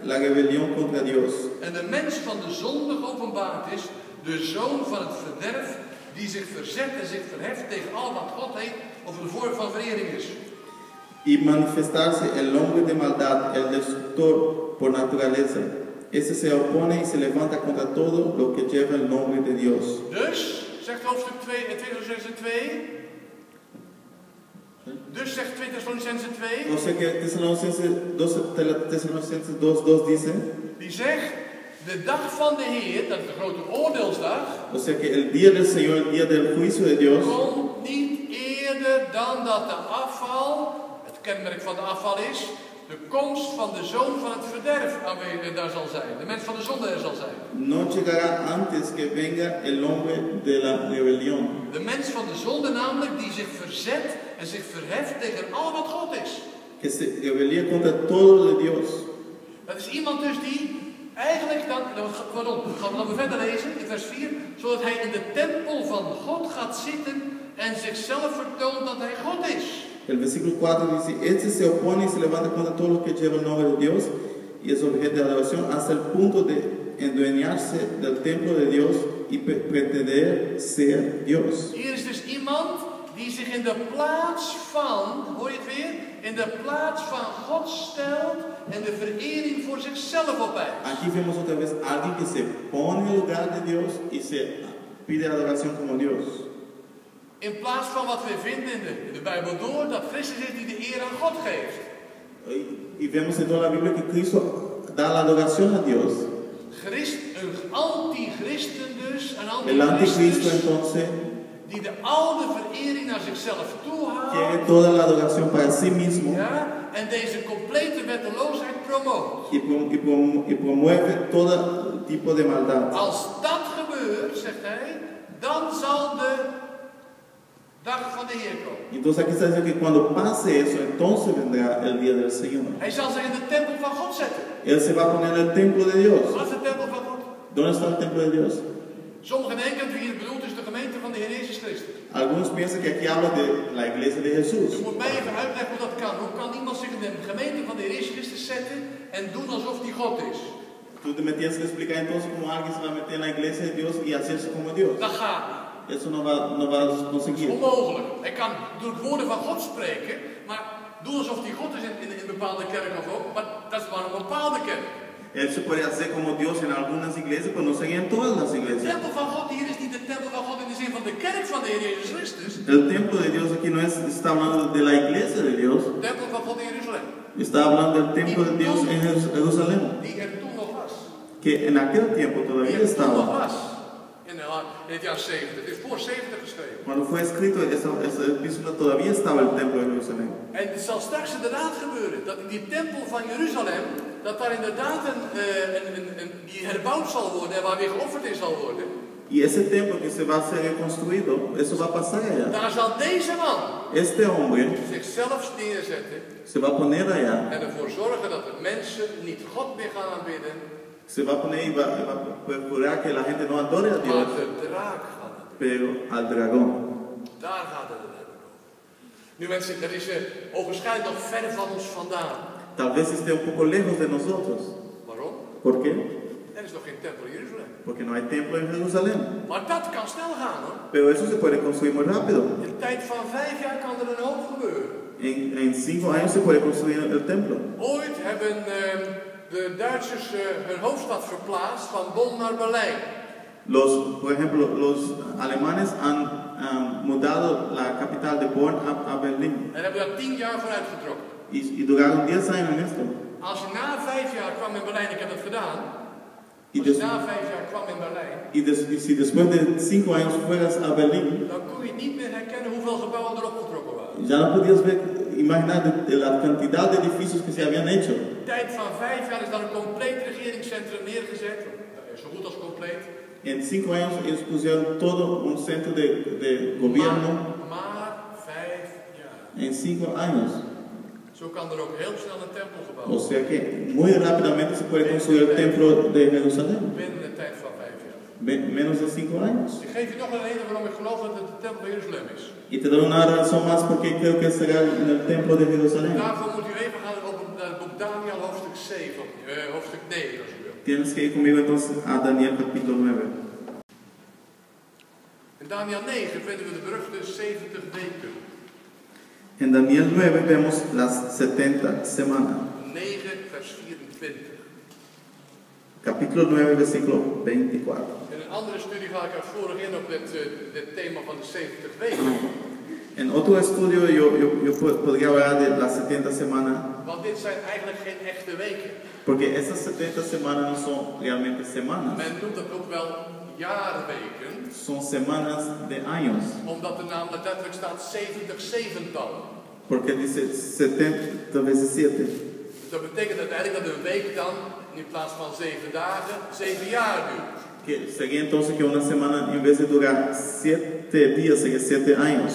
la rebelión contra Dios. En de mens van de zonde geopenbaard is, de zoon van het verderf, die zich verzet en zich verheft tegen al wat God heet of een vorm van verering is. Y manifestarse el hombre de maldad, el destructor por naturaleza. Ese se opone y se levanta contra todo lo que lleva el nombre de Dios. Dus, zegt hoofdstuk 2, 2. Dus zegt 2 Thessalonicense 2. O sea que Tesalonicenses 2:2 dice, Die zegt, de dag van de Heer, dat is de grote oordeelsdag, o sea que el día del Señor, el día del juicio de Dios, komt niet eerder dan dat de afval, het kenmerk van de afval is, de komst van de zoon van het verderf daar zal zijn. De mens van de zonde er zal zijn. no llegará antes que venga el hombre de la rebelión. De mens van de zonde namelijk die zich verzet en zich verheft tegen al wat God is. Que se rebelía contra todo de Dios. Dat is iemand dus die eigenlijk dan, gaan we verder lezen in vers 4, zodat hij in de tempel van God gaat zitten en zichzelf vertoont dat hij God is. El versículo 4 dice, este se opone y se levanta contra todo lo que lleva el nombre de Dios y es objeto de adoración hasta el punto de endueñarse del templo de Dios y pretender ser Dios. Hier is dus iemand die zich in de plaats van, hoor je het weer? In de plaats van God stelt en de verering voor zichzelf opeist. Aquí vemos otra vez a alguien que se pone en el lugar de Dios y se pide adoración como Dios. In plaats van wat we vinden in de Bijbel door, dat Christus is die de eer aan God geeft. Y vemos en toda la Biblia que Cristo da la adoración a Dios. Een antichristen dus, een El anticristo antichristus, entonces die de oude verering naar zichzelf toehaalt. quiere toda la adoración para sí mismo. Ja, en deze complete wetteloosheid promoot. Y promueve todo tipo de maldad. Als dat gebeurt, zegt hij, dan zal de dag van de Heer komen. Entonces aquí está diciendo que cuando pase eso, entonces vendrá el día del Señor. Hij zal zich in de tempel van God zetten. Él se va a poner en el templo de Dios. Wat is de tempel van God? ¿Dónde está el templo de Dios? Sommigen denken dat hier bedoeld is de gemeente van de Heer Jezus Christus. Algunos piensan que aquí habla de la iglesia de Jesús. Je moet mij even uitleggen hoe dat kan. Hoe kan iemand zich in de gemeente van de Heer Jezus Christus zetten en doen alsof die God is? Tú me tienes que explicar entonces cómo alguien se va a meter en la iglesia de Dios y hacerse como Dios. Dat gaat niet. Eso no va a Dat is conseguir. onmogelijk. Hij kan door het woorden van God spreken, maar doen alsof hij God is in een bepaalde kerk of ook, maar dat is maar een bepaalde kerk. Él se puede hacer como Dios en algunas iglesias, pero no sería en todas las De iglesias. tempel van God hier is niet de tempel van God in de zin van de kerk van de Heer Jezus Christus. El templo de Dios aquí no está hablando de la iglesia de Dios, De tempel van God in Jeruzalem. está hablando del templo de Dios en Jerusalén, Die er toen nog was. que en aquel tiempo Die todavía er toen nog estaba. was. In het jaar 70. Het is voor 70 geschreven. Cuando fue escrito esa epístola todavía estaba el templo de Jerusalén. En het zal straks inderdaad gebeuren dat in die tempel van Jeruzalem, dat daar inderdaad die herbouwd zal worden en waar weer geofferd in zal worden. Y ese templo que se va a ser reconstruido, eso va a pasar allá. Daar zal deze man Este hombre zichzelf neerzetten se va a poner allá, en ervoor zorgen dat de mensen niet God meer gaan aanbidden, se va a poner y va a procurar que la gente no adore a maar Dios, de draak gaat aanbidden. pero al dragón. Daar gaat het over. Nu mensen, dat is ogenschijnlijk nog ver van ons vandaan. Tal vez esté un poco lejos de nosotros. Waarom? ¿Por qué? Er is nog geen tempel in Jeruzalem. Porque no hay templo en Jerusalén. Maar dat kan snel gaan hoor. Pero eso se puede construir muy rápido. In de tijd van 5 jaar kan er een hoop gebeuren. En 5 años se puede construir el templo. Ooit hebben de Duitsers hun hoofdstad verplaatst van Bonn naar Berlijn. Por ejemplo, los alemanes han mudado la capital de Bonn a Berlín. En hebben daar 10 jaar voor uitgetrokken. Y duraron 10 años en esto. Als je na 5 jaar kwam in Berlijn, ik heb het gedaan. Y, Als je na 5 jaar kwam in Berlijn, y si después de 5 años fueras a Berlín, dan kon je niet meer herkennen hoeveel gebouwen erop getrokken waren. ya no podías imaginar de la cantidad de edificios que se habían hecho. In de tijd van 5 jaar is daar een compleet regeringscentrum neergezet. Zo goed als compleet. En 5 años ellos pusieron todo un centro de gobierno. Maar 5 jaar. En 5 años. Zo kan er ook heel snel een tempel gebouwd O worden. sea que muy rápidamente se puede construir el templo de Jerusalén. Binnen de tijd van 5 jaar. Menos de 5 años. Ik geef je nog een reden waarom ik geloof dat het de tempel van Jeruzalem is. Y te doy una razón más porque creo que será en el templo de Jerusalén. Daarvoor moet u even gaan naar het boek Daniel hoofdstuk 7, hoofdstuk 9 als u wilt. Tienes que ir conmigo entonces a Daniel capítulo 9. In Daniel 9 vinden we de beruchte 70 weken. En Daniel 9 vemos las 70 semanas. 9 vers 24. Capítulo 9, versículo 24. In een andere studie ga ik uitvoerig in op dit thema van de 70 weken. En otro estudio yo podría hablar de las 70 semanas. Want dit zijn eigenlijk geen echte weken. Porque esas 70 semanas no son realmente semanas. Men noemt dat ook wel jaarweken. Son semanas de años. Omdat er namelijk letterlijk staat 70 zeventallen. Porque dice 70 veces 7. Dus dat betekent uiteindelijk dat een week dan in plaats van 7 dagen 7 jaar duurt. Que sería entonces que una semana en vez de durar 7 días sería 7 años.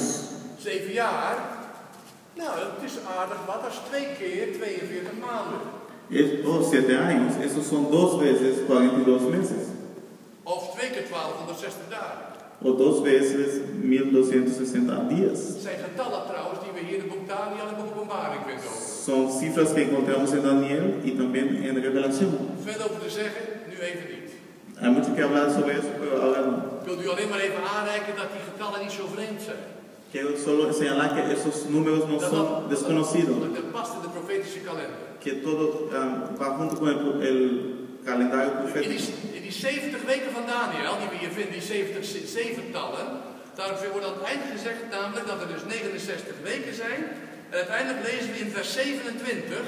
7 jaar? Nou, het is aardig wat. Dat is 2 keer 42 maanden. 7 años, esos son 2 veces 42 meses. Of 2 keer 1260 dagen. O 2 veces 1260 días. Het zijn getallen trouwens die we hier in het boek Daniel en het boek Openbaring vinden over. Son cifras que encontramos en Daniel y también en Revelación. Verder over te zeggen, nu even niet. Hay mucho que hablar sobre eso, pero ahora no. Ik wil u alleen maar even aanreiken dat die getallen niet zo vreemd zijn. Quiero solo señalar que esos números no son desconocidos. Dat past in de profetische kalender. Que todo va junto con el calendario profético. In die 70 weken van Daniel, die we hier vinden, die 70 zeventallen, daarvoor wordt aan het eind gezegd namelijk dat er dus 69 weken zijn. En uiteindelijk lezen we in vers 27.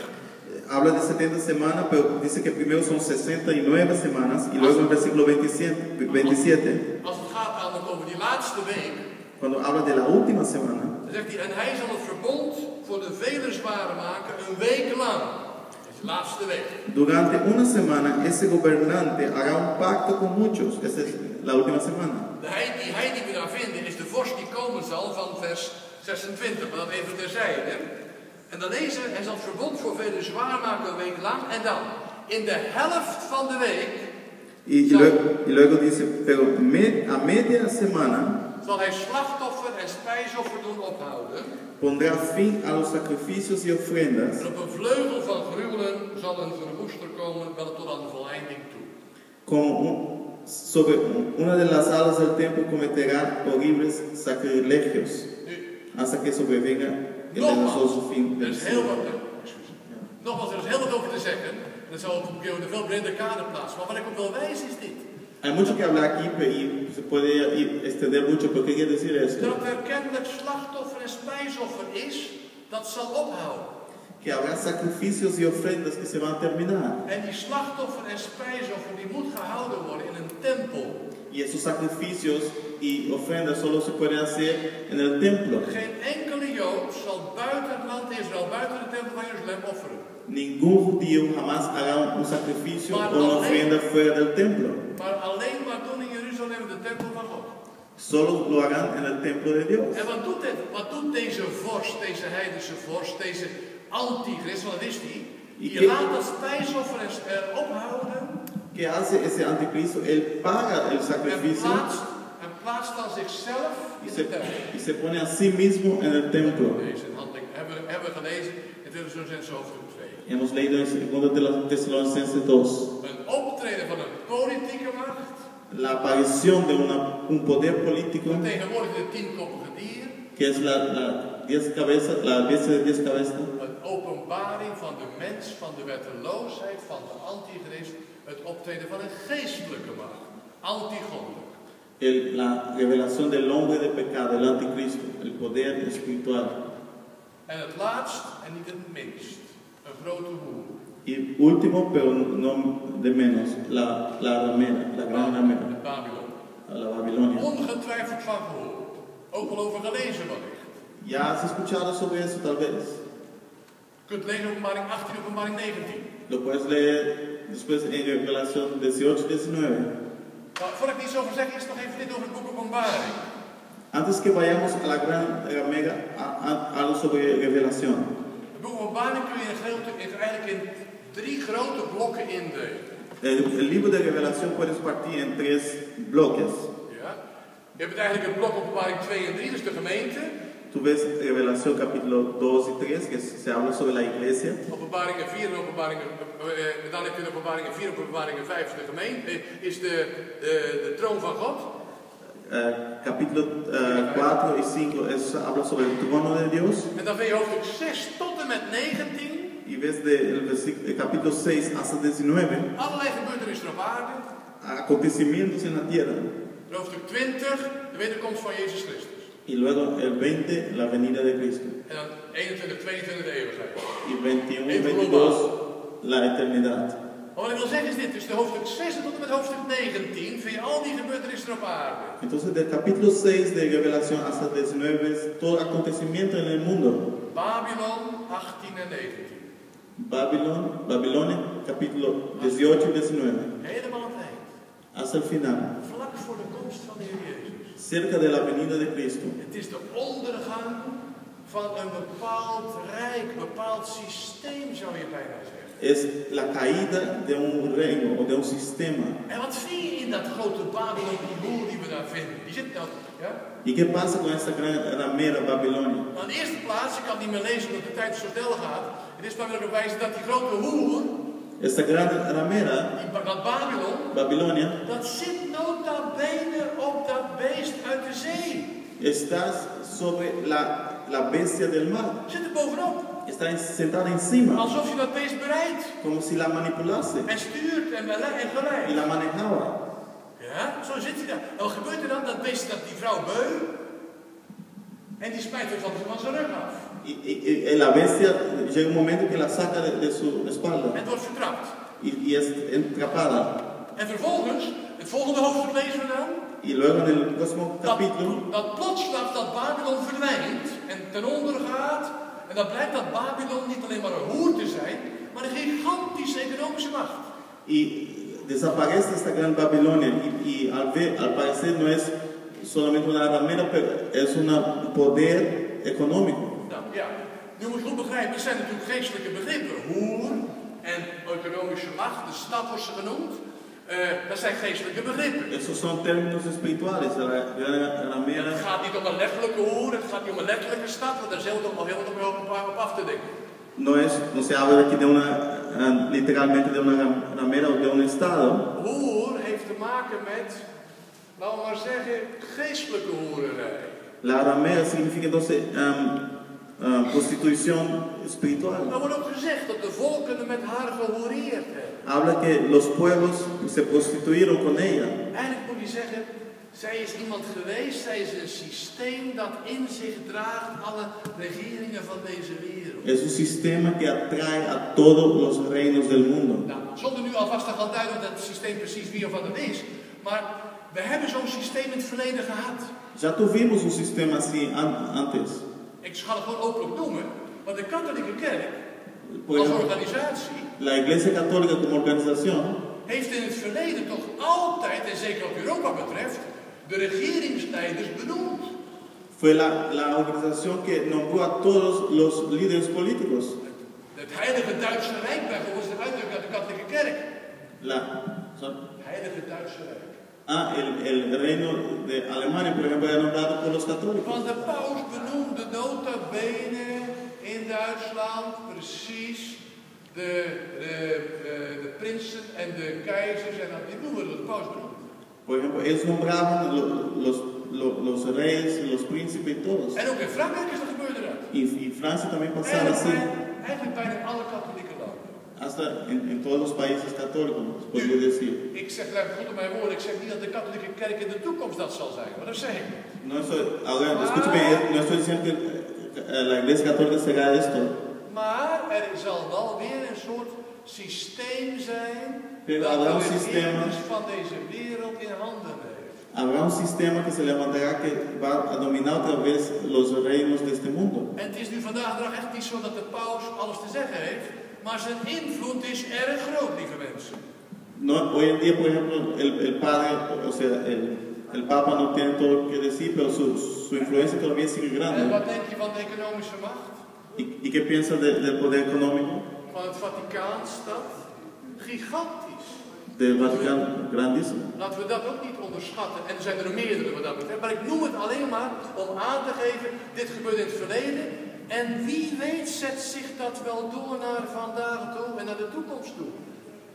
Habla de 70 semanas, pero dice que primero son 69 semanas y luego en versículo 27. Als het gaat namelijk over die laatste week. Cuando habla de la última semana. Dan zegt hij, en hij zal het verbond voor de velen zwaren maken een week lang. Dat is de laatste week. Durante una semana ese gobernante hará un pacto con muchos. Esa es la última semana. De hij die we daar vinden is de vorst die komen zal van vers 26, maar dat even terzijde. En dan lezen hij zal het verbond voor velen zwaar maken een week lang. En dan, in de helft van de week. Y luego dice, pero a media semana zal hij slachtoffer en spijsoffer doen ophouden. Pondrá fin a los sacrificios y ofrendas. En op een vleugel van gruwelen zal een verwoester komen, wel tot aan de voleinding toe. Sobre una de las alas del templo cometerá horribles sacrilegios. Hasta que sobrevenga el enojoso fin. Er is heel wat over te zeggen. En dat zal op een veel breder kader plaatsen. Maar wat ik ook wel wijs is dit. Hay mucho que hablar aquí y se puede extender mucho, pero ¿qué quiere decir esto? Dat er kennelijk slachtoffer en spijsoffer is, dat zal ophouden. Que habrá sacrificios y ofrendas que se van a terminar. En die slachtoffer en spijsoffer die moet gehouden worden in een tempel. Y esos sacrificios y ofrendas solo se pueden hacer en el templo. Geen enkele Jood zal buiten het land Israël, buiten de tempel van Jeruzalem offeren. Ningún judío jamás hará un sacrificio o una ofrenda fuera del templo. Maar alleen maar doen in Jeruzalem de de tempel van God. Solo lo hagan en el templo de Dios. En wat doet deze vorst, deze heidense vorst, deze antichrist, wat is die? Die laat dat spijsoffer ophouden. ¿Qué hace ese anticristo? Él paga el sacrificio En plaatst dan zichzelf in de tempel. y se pone a sí mismo en el templo. Deze handeling hebben we gelezen in 2 Thessalonicenzen hoofdstuk 2. Hemos leído en 2 Tesalonicenses 2. Een optreden van een politieke macht. La aparición de un poder político Tegenwoordig de 10-koppige dier. que es la bestia de 10 cabezas. Een openbaring van de mens, van de wetteloosheid, van de antichrist. Het optreden van een geestelijke macht. Antigoddelijk. La revelación del hombre de pecado, el anticristo, el poder espiritual. En het laatst, en niet het minst, een grote hoer. Y último, pero no de menos, la ramera, la gran ramera, Babylon. la Babilonia. Ongetwijfeld van gehoord. Ook wel over gelezen wellicht. ¿Ya has escuchado sobre eso tal vez? Je kunt lezen openbaring 18, openbaring 19. Lo puedes leer después en Revelación 18 y 19. Nou, voordat ik iets over zeg, eerst nog even dit over het boek Openbaring. Antes que vayamos a la gran ramera, algo sobre Revelación. Het boek Openbaring kun je eigenlijk in 3 grote blokken indelen. El libro de Revelación puedes partir en 3 bloques. Ja. Je hebt eigenlijk het blok Openbaring 2 en 3, dus de gemeente. Tú ves Revelación capítulo 2 y 3, que se habla sobre la iglesia. Openbaringen 4 en openbaringen, dan heb je de openbaringen 4 en openbaringen 5 de gemeente, is de troon van God. Capítulo 4 y 5 habla sobre el trono de Dios. En dan vind je hoofdstuk 6 tot en met 19. Y ves del capítulo 6 hasta 19 Allerlei gebeurtenissen op aarde. acontecimientos en la tierra. Hoofdstuk 20, de wederkomst van Jezus Christus. Y luego el 20, la venida de Cristo. En dan 21, 22 de eeuwigheid. Y 21 y 22, la eternidad. Maar wat ik wil zeggen is dit, dus de hoofdstuk 6 tot en met hoofdstuk 19 vind je al die gebeurtenissen op aarde. Entonces del capítulo 6 de Revelación hasta 19 es todo acontecimiento en el mundo. Babylon 18 en 19. Babilonia, capítulo 18 y 19. Helemaal aan het eind. Hasta el final. Vlak voor de komst van de Heer Jezus. Cerca de la venida de Cristo. Het is de ondergang van een bepaald rijk, bepaald systeem zou je bijna zeggen. Es la caída de un reino o de un sistema. En wat vind je in dat grote Babylon, die boel die we daar vinden? Die zit nou, ja? ¿Y qué pasa con esta gran ramera Babilonia? Nou, in de eerste plaats, ik kan het niet meer lezen omdat de tijd zo snel gaat. Het is maar willen wijzen dat die grote hoer, Esta gran ramera, dat Babylon, Babilonia, dat zit nota bene op dat beest uit de zee. está sobre la bestia del mar. Zit er bovenop. Está sentada encima, Alsof je dat beest bereidt. como si la manipulase En stuurt en geleidt. y la manejaba. Ja, zo zit hij daar. En wat gebeurt er dan? Dat beest, dat die vrouw beu. En die smijt hem van zijn rug af. Y la bestia llega un momento que la saca de su espalda En wordt vertrapt. y es entrapada. En vervolgens, het volgende hoofdstuk lezen we dan. Y luego en el próximo capítulo, Dat plotsklaps dat Babylon verdwijnt en ten onder gaat. En dan blijkt dat Babylon niet alleen maar een hoer te zijn, maar een gigantische economische macht. y desaparece esta gran Babilonia y al parecer no es solamente una ramera, pero es un poder económico. Nou ja, nu moet je goed begrijpen, het zijn natuurlijk geestelijke begrippen. Hoer en economische macht, de stad wordt ze genoemd. Dat zijn geestelijke begrippen. Esos son términos espirituales, la gran ramera. Het gaat niet om een letterlijke hoer, het gaat niet om een letterlijke stad, want daar zijn we toch al heel wat op af te denken. No se habla aquí de literalmente de una ramera o de un estado. Hoer heeft te maken met, laten we maar zeggen, geestelijke hoererij. La ramera significa entonces prostitución espiritual. Er wordt ook gezegd dat de volken met haar gehoereerd hebben. Habla que los pueblos se prostituyeron con ella. Eigenlijk moet je zeggen, zij is iemand geweest, zij is een systeem dat in zich draagt alle regeringen van deze wereld. Es un sistema que atrae a todos los reinos del mundo. Nou, zonder nu alvast te gaan duiden dat systeem precies wie of wat het is, maar we hebben zo'n systeem in het verleden gehad. Ya tuvimos un sistema así antes. Ik ga het gewoon openlijk noemen, want de katholieke kerk Por als ejemplo, organisatie la Iglesia Católica como organización heeft in het verleden toch altijd, en zeker wat Europa betreft, de regeringsleiders benoemd. Fue la organización que nombró a todos los líderes políticos. Het Heilige Duitse Rijk bijvoorbeeld is de uitdrukking uit de katholieke kerk. Heilige Duitse Rijk. El reino de Alemania, por ejemplo, era nombrado por los católicos. Want de paus benoemde nota bene in Duitsland precies de prinsen en de keizers en dat die noemen de paus benoemd. Por ejemplo, ellos nombraban los reyes, los príncipes y todos. En ook in Frankrijk is dat gebeurd eruit. Y Francia también pasaba así. Eigenlijk bijna in alle katholieke landen. Hasta en todos los países católicos, podría decir. Ik zeg, laat goed op mijn woorden, ik zeg niet dat de katholieke kerk in de toekomst dat zal zijn, maar dat zeg ik. No escúcheme, no estoy diciendo que la iglesia católica será esto. Maar er zal wel weer een soort systeem zijn Pero dat habrá de un sistema. regers van deze wereld in handen heeft. Habrá un sistema que se levantará que va a dominar otra vez los reinos de este mundo. En het is nu vandaag de dag echt niet zo dat de paus alles te zeggen heeft, maar zijn invloed is erg groot, lieve mensen. No, hoy en día, por ejemplo, el padre, o sea, el papa no tiene todo lo que decir, pero su influencia todavía sigue En grande. wat denk je van de economische macht? ¿Y qué piensa del poder económico? Van het Vaticaanstad? Gigantisch. Del Vaticano, grandísimo. Laten we dat ook niet onderschatten. En er zijn er meerdere wat dat betreft. Maar ik noem het alleen maar om aan te geven, dit gebeurde in het verleden. En wie weet zet zich dat wel door naar vandaag toe en naar de toekomst toe.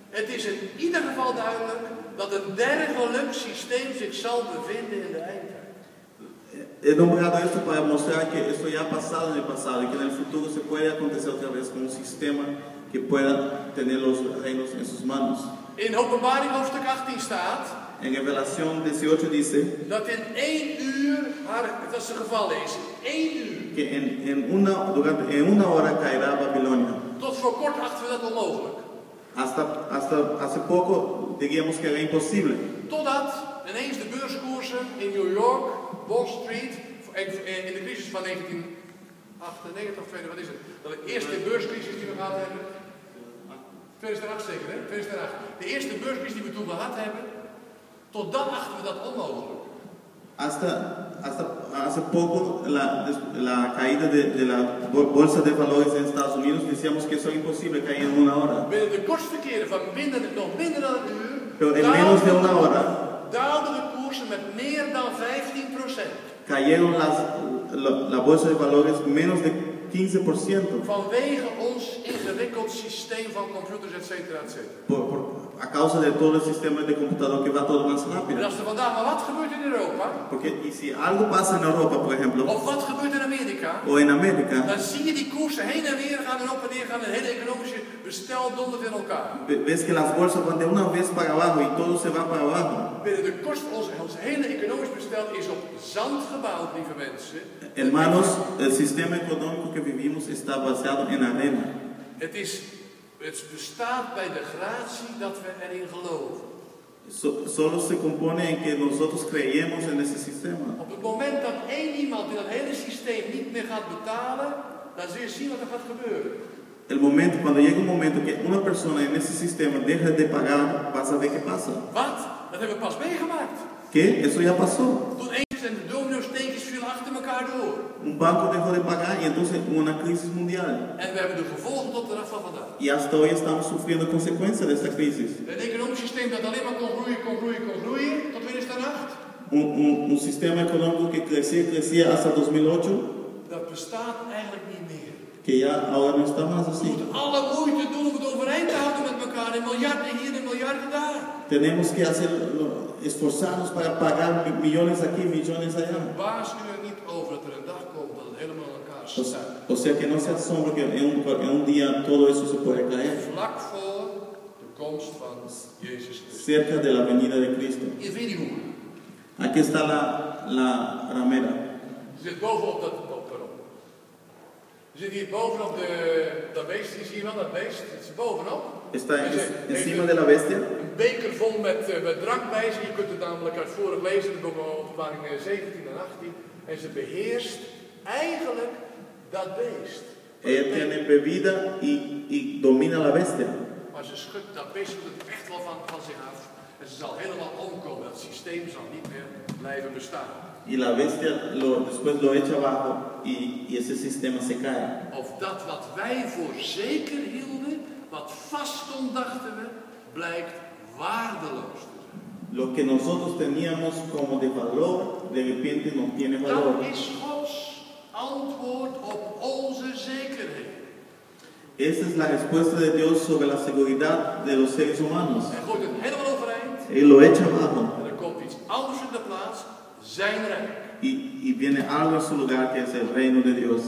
Het is in ieder geval duidelijk dat een dergelijk systeem zich zal bevinden in de eindtijd. He nombrado esto para mostrar que esto ya ha pasado en el pasado y que en el futuro se puede acontecer otra vez con un sistema que pueda tener los reinos en sus manos. In Openbaring hoofdstuk 18 staat En Revelación 18 dice dat in 1 uur, dat is het geval is, 1 uur. que en una hora caerá Babilonia. Tot voor kort achten we dat onmogelijk. Hasta hace poco diríamos que era imposible. Totdat ineens de beurskoersen in New York, Wall Street, in de crisis van 1998 of 20, wat is het? Dat de eerste beurscrisis die we gehad hebben. 2008 zeker, hè? 2008. De eerste beurscrisis die we toen gehad hebben, tot dan achten we dat onmogelijk. Hasta hace poco la caída de la bolsa de valores en Estados Unidos decíamos que eso era imposible caer en una hora. Binnen de kortste keren van nog minder dan een uur, Pero en menos de una hora daalden de koersen met meer dan 15%. cayeron la bolsa de valores menos de 15%. Vanwege ons ingewikkeld systeem van computers, et cetera, et cetera. A causa de todo el sistema de computador que va todo más En rápido. als er vandaag maar wat gebeurt in Europa, Porque y si algo pasa en Europa, por ejemplo, of wat gebeurt in Amerika, o en América, dan zie je die koersen heen en weer gaan en op en neer gaan en het hele economische bestel dondert in elkaar. ves que las bolsas van de una vez para abajo y todo se va para abajo. Binnen de kost, ons hele economisch bestel is op zand gebouwd, lieve mensen. Hermanos, el sistema económico que vivimos está basado en arena. Het bestaat bij de gratie dat we erin geloven. Solo se compone en que nosotros creemos en ese sistema. Op het moment dat één iemand in dat hele systeem niet meer gaat betalen, dan zul je zien wat er gaat gebeuren. Cuando llega un momento que una persona en ese sistema deja de pagar, vas a ver qué pasa. Wat? Dat hebben we pas meegemaakt. ¿Qué? Eso ya pasó. Toen eens en de domino-steentjes vielen achter elkaar door. Un banco dejó de pagar y entonces hubo una crisis mundial. En we hebben de gevolgen tot de dag van vandaag. Y hasta hoy estamos sufriendo consecuencias de esta crisis. Een economisch systeem dat alleen maar kon groeien, tot 2008. Un sistema económico que crecía hasta 2008, Dat bestaat eigenlijk niet meer. que ya ahora no está más We así. moeten alle moeite doen om het overeind te houden met elkaar. Een miljard hier, een miljard daar. Tenemos que esforzarnos para pagar millones aquí, millones allá. Waarschuw er niet over dat er een dag komt dat het helemaal in elkaar staat. O sea que no se asombre que en un día todo eso se puede caer. Vlak voor de komst van Jezus Christus. Cerca de la venida de Cristo. Hier vind je die hoer. Aquí está la ramera. Je zit bovenop dat erop. Je zit hier bovenop dat beest, zie je wel dat beest? Het is bovenop. Está encima de la bestia. Een beker vol met drank bij ze. Je kunt het namelijk uit vorig lezen, de Openbaring 17 en 18. En ze beheerst eigenlijk dat beest. Ella tiene bebida y domina la bestia. Maar ze schudt dat beest het echt wel van zich af. en ze zal helemaal omkomen. Dat systeem zal niet meer blijven bestaan. Y la bestia después lo echa abajo y ese sistema se cae. Of dat wat wij voor zeker hielden, wat vast stond, dachten we, blijkt waardeloos te zijn. Lo que nosotros teníamos como de valor, de repente no tiene valor. Dat is Gods antwoord op onze zekerheid. Esa es la respuesta de Dios sobre la seguridad de los seres humanos. Hij gooit het helemaal overeind. Él lo echa abajo. En er komt iets anders in de plaats, zijn rijk. Y viene algo en su lugar que es el reino de Dios.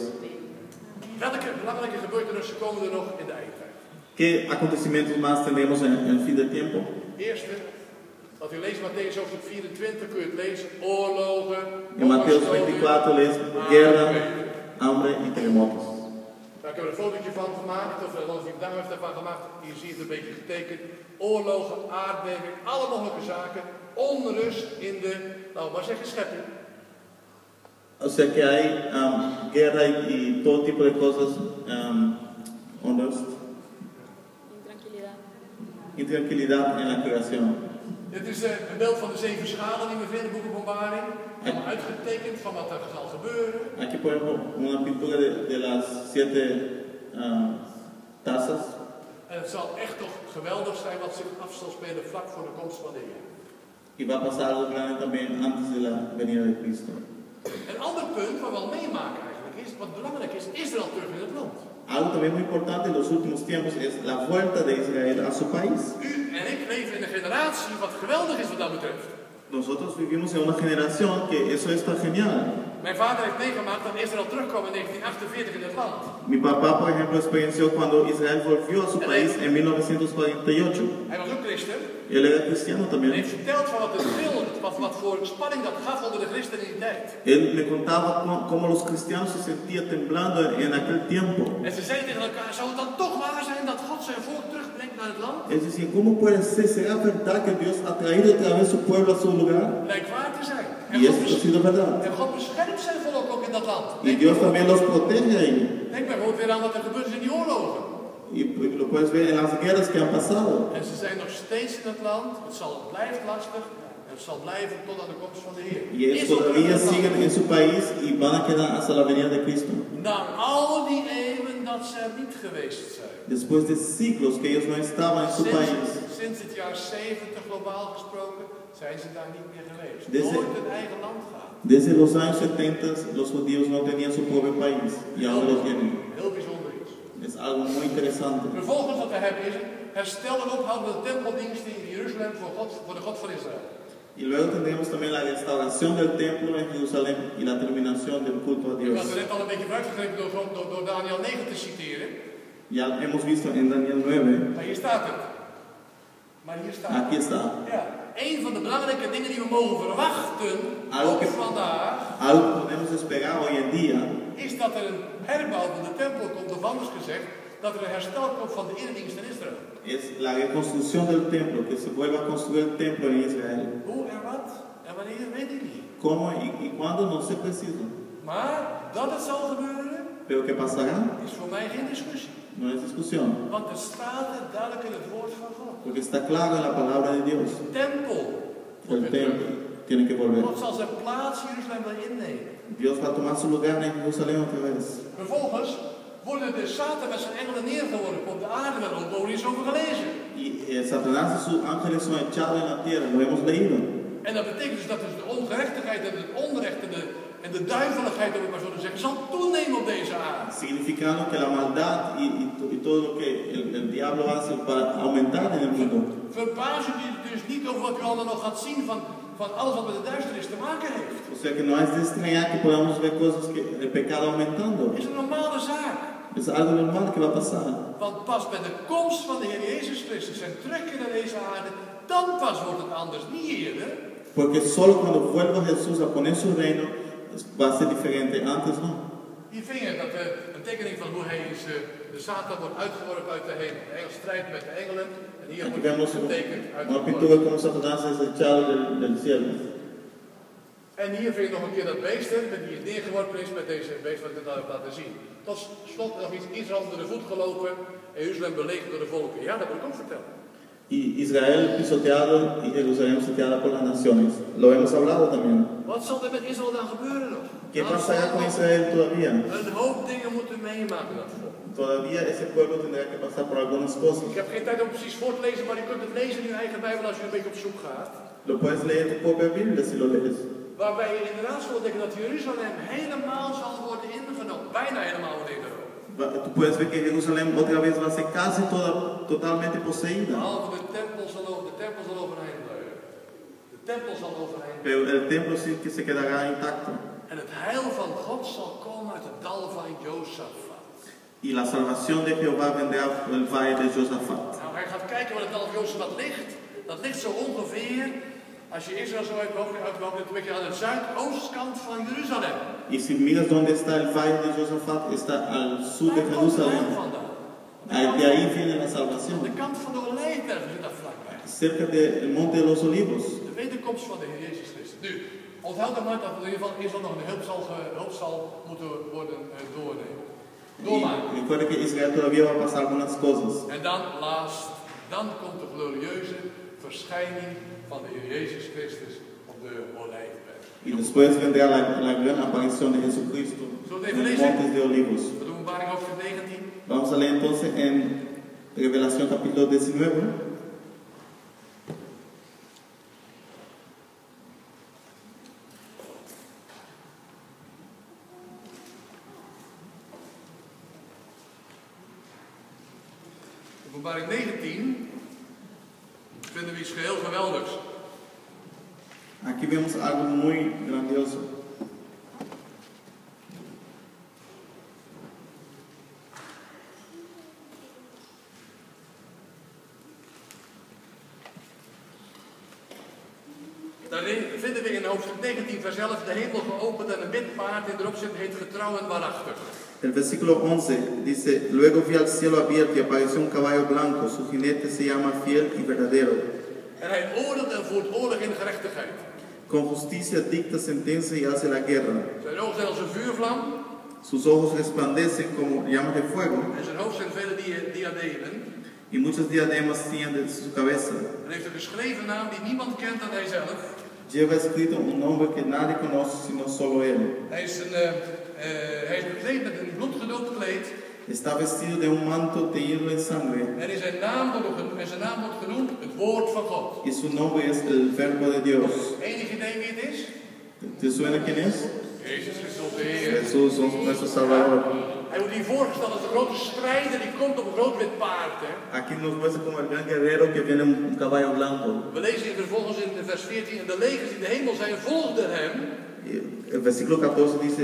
Welke belangrijke gebeurtenissen komen er nog in de eindtijd? ¿Qué acontecimientos más tenemos en el fin del tiempo? Eerste, als u leest Mattheüs hoofdstuk 24, kun je het lezen, oorlogen, En Mateo 24 lees guerra, hambre y terremotos. Daar hebben we een fotootje van gemaakt, of Ronald Diep Duim heeft daarvan gemaakt. Hier zie je het een beetje getekend. Oorlogen, aardbeving, alle mogelijke zaken. Onrust in de, nou maar zeggen, schepping. O sea que hay guerra y todo tipo de cosas, unrest, intranquilidad en la creación. Dit is een beeld van de 7 schalen die we vinden in het boek Openbaring. Helemaal uitgetekend van wat er zal gebeuren. Aquí por ejemplo una pintura de las 7 tazas. En het zal echt toch geweldig zijn wat zich af zal spelen vlak voor de komst van de Heer. Y va a pasar algo grande también antes de la venida de Cristo. Een ander punt waar we al meemaken eigenlijk is, wat belangrijk is, Israël terug in het land. Algo también muy importante en los últimos tiempos es la vuelta de Israel a su país. U en ik leven in een generatie wat geweldig is wat dat betreft. Nosotros vivimos en una generación que eso está genial. Mijn vader heeft meegemaakt dat Israël terugkwam in 1948 in het land. Mi papá, por ejemplo, experienció cuando Israel volvió a su país en 1948. Hij was ook christen. Él era cristiano En también. heeft verteld van wat het wil, wat voor spanning dat gaf onder de christenen in die tijd. Él me contaba cómo los cristianos se sentían temblando en aquel tiempo. En ze zeiden tegen elkaar, zou het dan toch waar zijn dat God zijn volk terugbrengt naar het land? Es decir, ¿cómo puede ser? ¿Será verdad que Dios ha traído otra vez su pueblo a su lugar? Lijkt waar te zijn. Y esto ha sido verdad. En God beschermt zijn volk ook in dat land. Y Dios también los protege ahí. Denk bijvoorbeeld weer aan wat er gebeurt in die oorlogen. Y lo puedes ver en las guerras que han pasado. En ze zijn nog steeds in het land. Het blijft lastig. En het zal blijven tot aan de komst van de Heer. Y ellos todavía siguen en su país y van a quedar hasta la venida de Cristo. Na al die eeuwen dat ze er niet geweest zijn. Después de siglos que ellos no estaban en su país. Sinds het jaar 70 globaal gesproken zijn ze daar niet meer geweest. Nooit een eigen land gehad. Desde los años 70 los judíos no tenían su propio país y ahora lo tienen. Heel bijzonder iets. Es algo muy interesante. Vervolgens wat we hebben is herstel en ophouden van de tempeldiensten in Jeruzalem voor de God van Israël. Y luego tendremos también la restauración del templo en Jerusalén y la terminación del culto a Ik Dios. had er net al een beetje vooruitgegrepen door Daniel 9 te citeren. Ya hemos visto en Daniel 9. Maar hier staat het. Aquí está. Ja, een van de belangrijke dingen die we mogen verwachten, ook vandaag, algo que podemos esperar hoy en día, is dat er een herbouw van de tempel komt, of anders gezegd, dat er een herstel komt van de eredienst in Israël. es la reconstrucción del templo, que se vuelva a construir el templo en Israel. Hoe en wat en wanneer, weet ik niet. ¿Cómo y cuándo? No sé preciso. Maar dat het zal gebeuren, Pero ¿qué pasará? is voor mij geen discussie. No es discusión. Want er staat het duidelijk in het woord van God. Porque está claro en la palabra de Dios. Tempel. El templo tiene que volver. God zal zijn plaats in Jeruzalem wel innemen. Dios va a tomar su lugar en Jerusalén otra vez. Vervolgens worden de Satan met zijn engelen neergeworpen op de aarde, waar ook nog eens over gelezen. Y Satanás y sus ángeles son echados en la tierra, lo hemos leído. En dat betekent dus dat dus de ongerechtigheid en het onrecht en de duiveligheid, om het maar zo te zeggen, zal toenemen op deze aarde. Significando que la maldad y todo lo que el diablo hace para aumentar en el mundo. Verbaas u dus niet over wat u allemaal nog gaat zien van alles wat met de duisternis te maken heeft. O sea que no es de extrañar que podamos ver cosas que el pecado aumentando. Het is een normale zaak. Es algo normal que va a pasar. Want pas bij de komst van de Heer Jezus Christus en terugkeer naar deze aarde, dan pas wordt het anders, niet eerder. Porque solo cuando vuelva Jesús a poner su reino va a ser diferente. Antes no. Hier ving je dat een tekening van hoe hij de Satan wordt uitgeworpen uit de hemel. De engel strijdt met de engelen. En hier Aquí wordt vemos getekend uit una de pintura como Satanás es echado del cielo. En hier vind je nog een keer dat beest, die neergeworpen is met deze beest wat ik net al heb laten zien. Tot slot nog iets, Israël onder de voet gelopen en Jeruzalem belegerd door de volken. Ja, dat moet ik ook vertellen. Y Israel pisoteado y Jerusalén sitiada por las naciones. Lo hemos hablado también. Wat zal er met Israël dan gebeuren nog? ¿Qué pasará con Israel todavía? Een hoop dingen moeten meemaken dat volk. Todavía ese pueblo tendrá que pasar por algunas cosas. Ik heb geen tijd om precies voor te lezen, maar je kunt het lezen in je eigen Bijbel als je een beetje op zoek gaat. Lo puedes leer en tu propia Biblia si lo lees. Waarbij je inderdaad zal ontdekken dat Jeruzalem helemaal zal worden ingenomen. Bijna helemaal wordt ingenomen. Tú puedes ver que Jerusalén otra vez va a ser casi totalmente poseída. Behalve de tempel zal overeind blijven. De tempel zal overeind blijven. Pero el templo sí que se quedará intacto. En het heil van God zal komen uit het dal van Josafat. Y la salvación de Jehová vendrá del valle de Josafat. Nou, hij gaat kijken waar het dal van Josafat ligt. Dat ligt zo ongeveer, als je Israël zo uitloopt, een beetje aan de zuidoostkant van Jeruzalem. Y si miras dónde está el valle de Josafat, está al sur de Jerusalén. De ahí viene la salvación. De kant van de Olijfberg zit daar vlakbij. Cerca del monte de los olivos. De wederkomst van de Heer Jezus Christus. Nu, onthoud dan maar dat in ieder geval Israël nog een hulp zal moeten worden doormaken. Recuerda que Israel todavía va a pasar algunas cosas. En dan komt de glorieuze verschijning van de Heer Jezus Christus op de Olijfberg. Y después vendrá la gran aparición de Jesucristo en los montes de olivos. We doen Openbaring hoofdstuk 19. Vamos a leer entonces en Revelación capítulo 19. Openbaring 19 vinden we iets geheel geweldigs. Aquí vemos algo muy grandioso. Daarin vinden we in hoofdstuk 19 vers 11 de hemel geopend en een wit paard in erop zit heet getrouw en waarachtig. El versículo 11 dice, luego vi al cielo abierto y apareció un caballo blanco, su jinete se llama fiel y verdadero. En hij oordeelt en voert oorlog in gerechtigheid. Con justicia dicta sentencia y hace la guerra. Zijn ogen zijn als een vuurvlam. Sus ojos resplandecen como llamas de fuego. En zijn hoofd zijn vele diademen. Y muchos diademas tienen de su cabeza. En heeft een geschreven naam die niemand kent dan hij zelf. Lleva escrito un nombre que nadie conoce sino solo él. Hij is bekleed met een bloedgedoopt kleed. Está vestido de un manto teñido en sangre. En zijn naam wordt genoemd het woord van God. Y su nombre es el verbo de Dios. Enig idee wie het is? ¿Te suena quién es? Jezus Christus de Heer. Jesús, nuestro Salvador. Hij wordt hier voorgesteld als de grote strijder die komt op een groot wit paard. Hè? Aquí nos muestra como el gran guerrero que viene en un caballo blanco. We lezen hier vervolgens in vers 14, en de legers die in de hemel zijn volgden hem. El versículo 14 dice,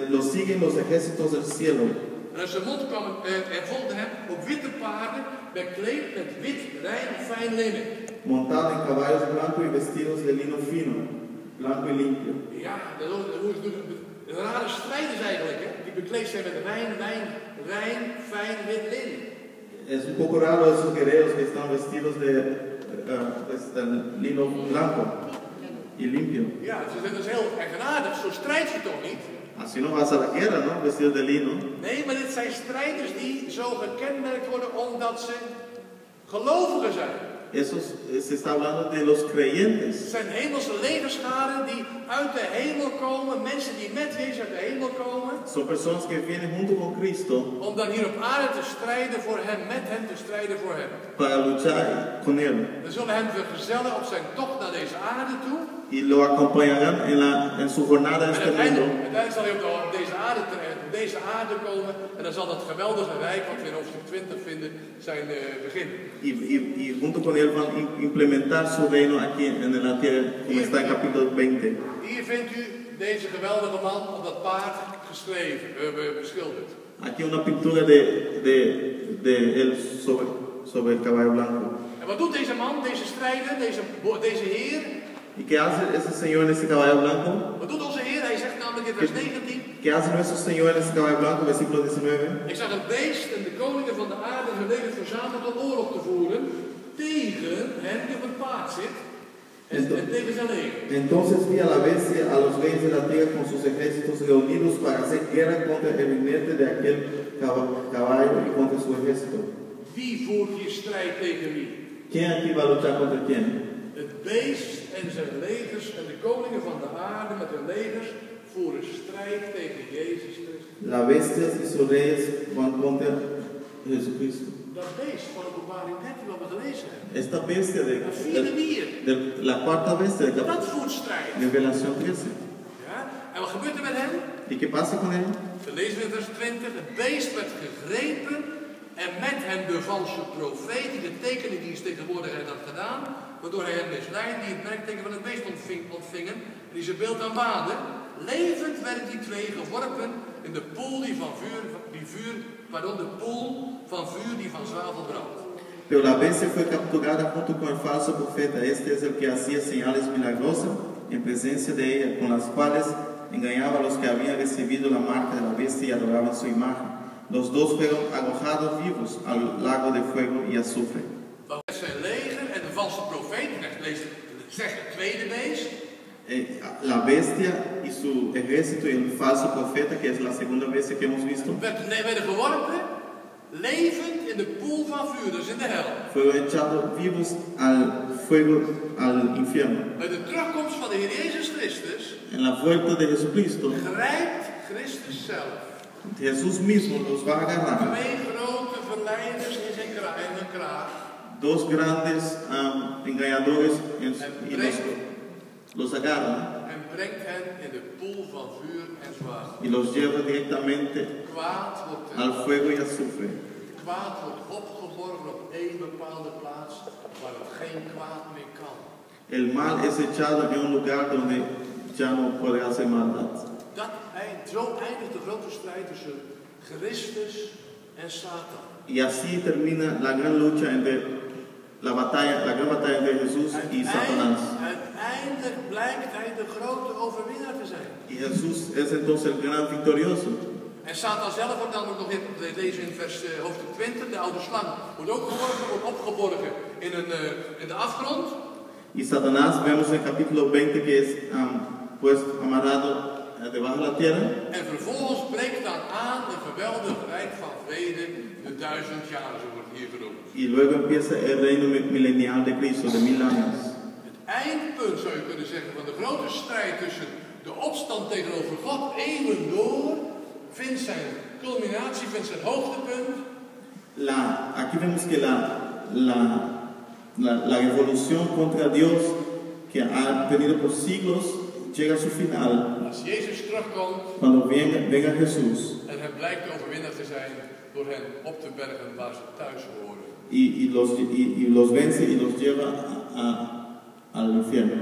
los siguen los ejércitos del cielo. En uit zijn mond kwamen en volgden hem op witte paarden, bekleed met wit, rein, fijn linnen. Montado en caballos blancos y vestidos de lino fino, blanco y limpio. Ja, dat is een rare strijders eigenlijk, hè? Die bekleed zijn met rein, fijn, wit linnen. Es un poco raro esos guerreros que están vestidos de lino blanco y limpio. Ja, het is heel eigenaardig, zo strijd je toch niet? Así no vas a la guerra, ¿no? Vestidos de lino. Nee, maar dit zijn strijders die zo gekenmerkt worden omdat ze gelovigen zijn. Eso se está hablando de los creyentes. Het zijn hemelse legerscharen die uit de hemel komen, mensen die met Jezus uit de hemel komen. Son personas que vienen junto con Cristo. Om dan hier op aarde te strijden voor hem, met hem te strijden voor hem. Para luchar con él. We zullen hem vergezellen op zijn tocht naar deze aarde toe. Y lo acompañarán en su jornada en este mundo. Uiteindelijk zal hij op deze aarde komen en dan zal dat geweldige rijk wat we in hoofdstuk 20 vinden zijn begin. Y junto con él van a implementar su reino aquí en la tierra, como está en capítulo 20. Hier vindt u deze geweldige man op dat paard beschilderd. Aquí una pintura de él sobre el caballo blanco. En wat doet deze man, deze strijder, deze Heer? ¿Y qué hace ese Señor en ese caballo blanco? Wat doet onze Heer? Hij zegt namelijk in vers 19. ¿Qué hace nuestro Señor en ese caballo blanco? Versículo 19. Ik zag het beest en de koningen van de aarde en hun legers verzameld om oorlog te voeren tegen hen die op het paard zit en tegen zijn leger. Entonces vi a la bestia, a los reyes de la tierra con sus ejércitos reunidos para hacer guerra contra el jinete de aquel caballo y contra su ejército. Wie voert hier strijd tegen wie? ¿Quién aquí va a luchar contra quién? Het beest en zijn legers en de koningen van de aarde met hun legers voeren strijd tegen Jezus Christus. La bestia y sus reyes van contra Jesucristo. Dat beest van Openbaring 13 wat we gelezen hebben. Esta bestia Dat vierde dier. de la cuarta bestia de Dat voert strijd. Revelación 13. Ja? En wat gebeurt er met hem? ¿Y qué pasa con él? We lezen in vers 20. Het beest werd gegrepen en met hem de valse profeet die de tekenen die hij tegenwoordig had gedaan, waardoor hij hen misleidde, die het merkteken van het beest ontvingen en die zijn beeld aanbaden. Levend werden die twee geworpen in de poel de poel van vuur die van zwavel brandt. Pero la bestia fue capturada junto con el falso profeta. Este es el que hacía señales milagrosas en presencia de ella, con las cuales engañaba a los que habían recibido la marca de la bestia y adoraban su imagen. Los dos fueron arrojados vivos al lago de fuego y azufre. Met zijn leger en de valse profeet, zegt het tweede beest. La bestia y su ejército y el falso profeta, que es la segunda bestia que hemos visto, Werden geworpen, levend in de poel van vuur, dus in de hel. fueron echados vivos al fuego, al infierno. Bij de terugkomst van de Heer Jezus Christus En la vuelta de Jesucristo, grijpt Christus zelf Jesús mismo los va a agarrar. twee grote verleiders in zijn kraag. Dos grandes engañadores y los agarran En brengt hen in de poel van vuur en zwavel. y los lleva directamente Kwaad wordt, al fuego y azufre. kwaad wordt opgeborgen op één bepaalde plaats waar het geen kwaad meer kan. El mal es echado en un lugar donde ya no puede hacer maldad. Zo eindigt de grote strijd tussen Christus en Satan. Y así termina la gran lucha entre la gran batalla entre Jesús y Satanás. Uiteindelijk blijkt hij de grote overwinnaar te zijn. Y Jesús es entonces el gran victorioso. En Satan zelf wordt namelijk nog lezen in hoofdstuk 20, de oude slang, wordt ook opgeborgen in de afgrond. Y Satanás, vemos en capítulo 20 que es pues amarrado debajo de la tierra. En vervolgens breekt dan aan een geweldig rijk van vrede, de 1000 jaar, zo wordt hier genoemd. Y luego empieza el reino milenial de Cristo, de 1000 años. Het eindpunt, zou je kunnen zeggen, van de grote strijd tussen de opstand tegenover God eeuwen door, vindt zijn culminatie, vindt zijn hoogtepunt. Aquí vemos que la revolución contra Dios que ha tenido por siglos llega a su final Als Jezus terugkomt cuando venga Jesús en hij blijkt de overwinnaar te zijn door hen op te bergen waar ze thuis horen. y los vence y los lleva al infierno.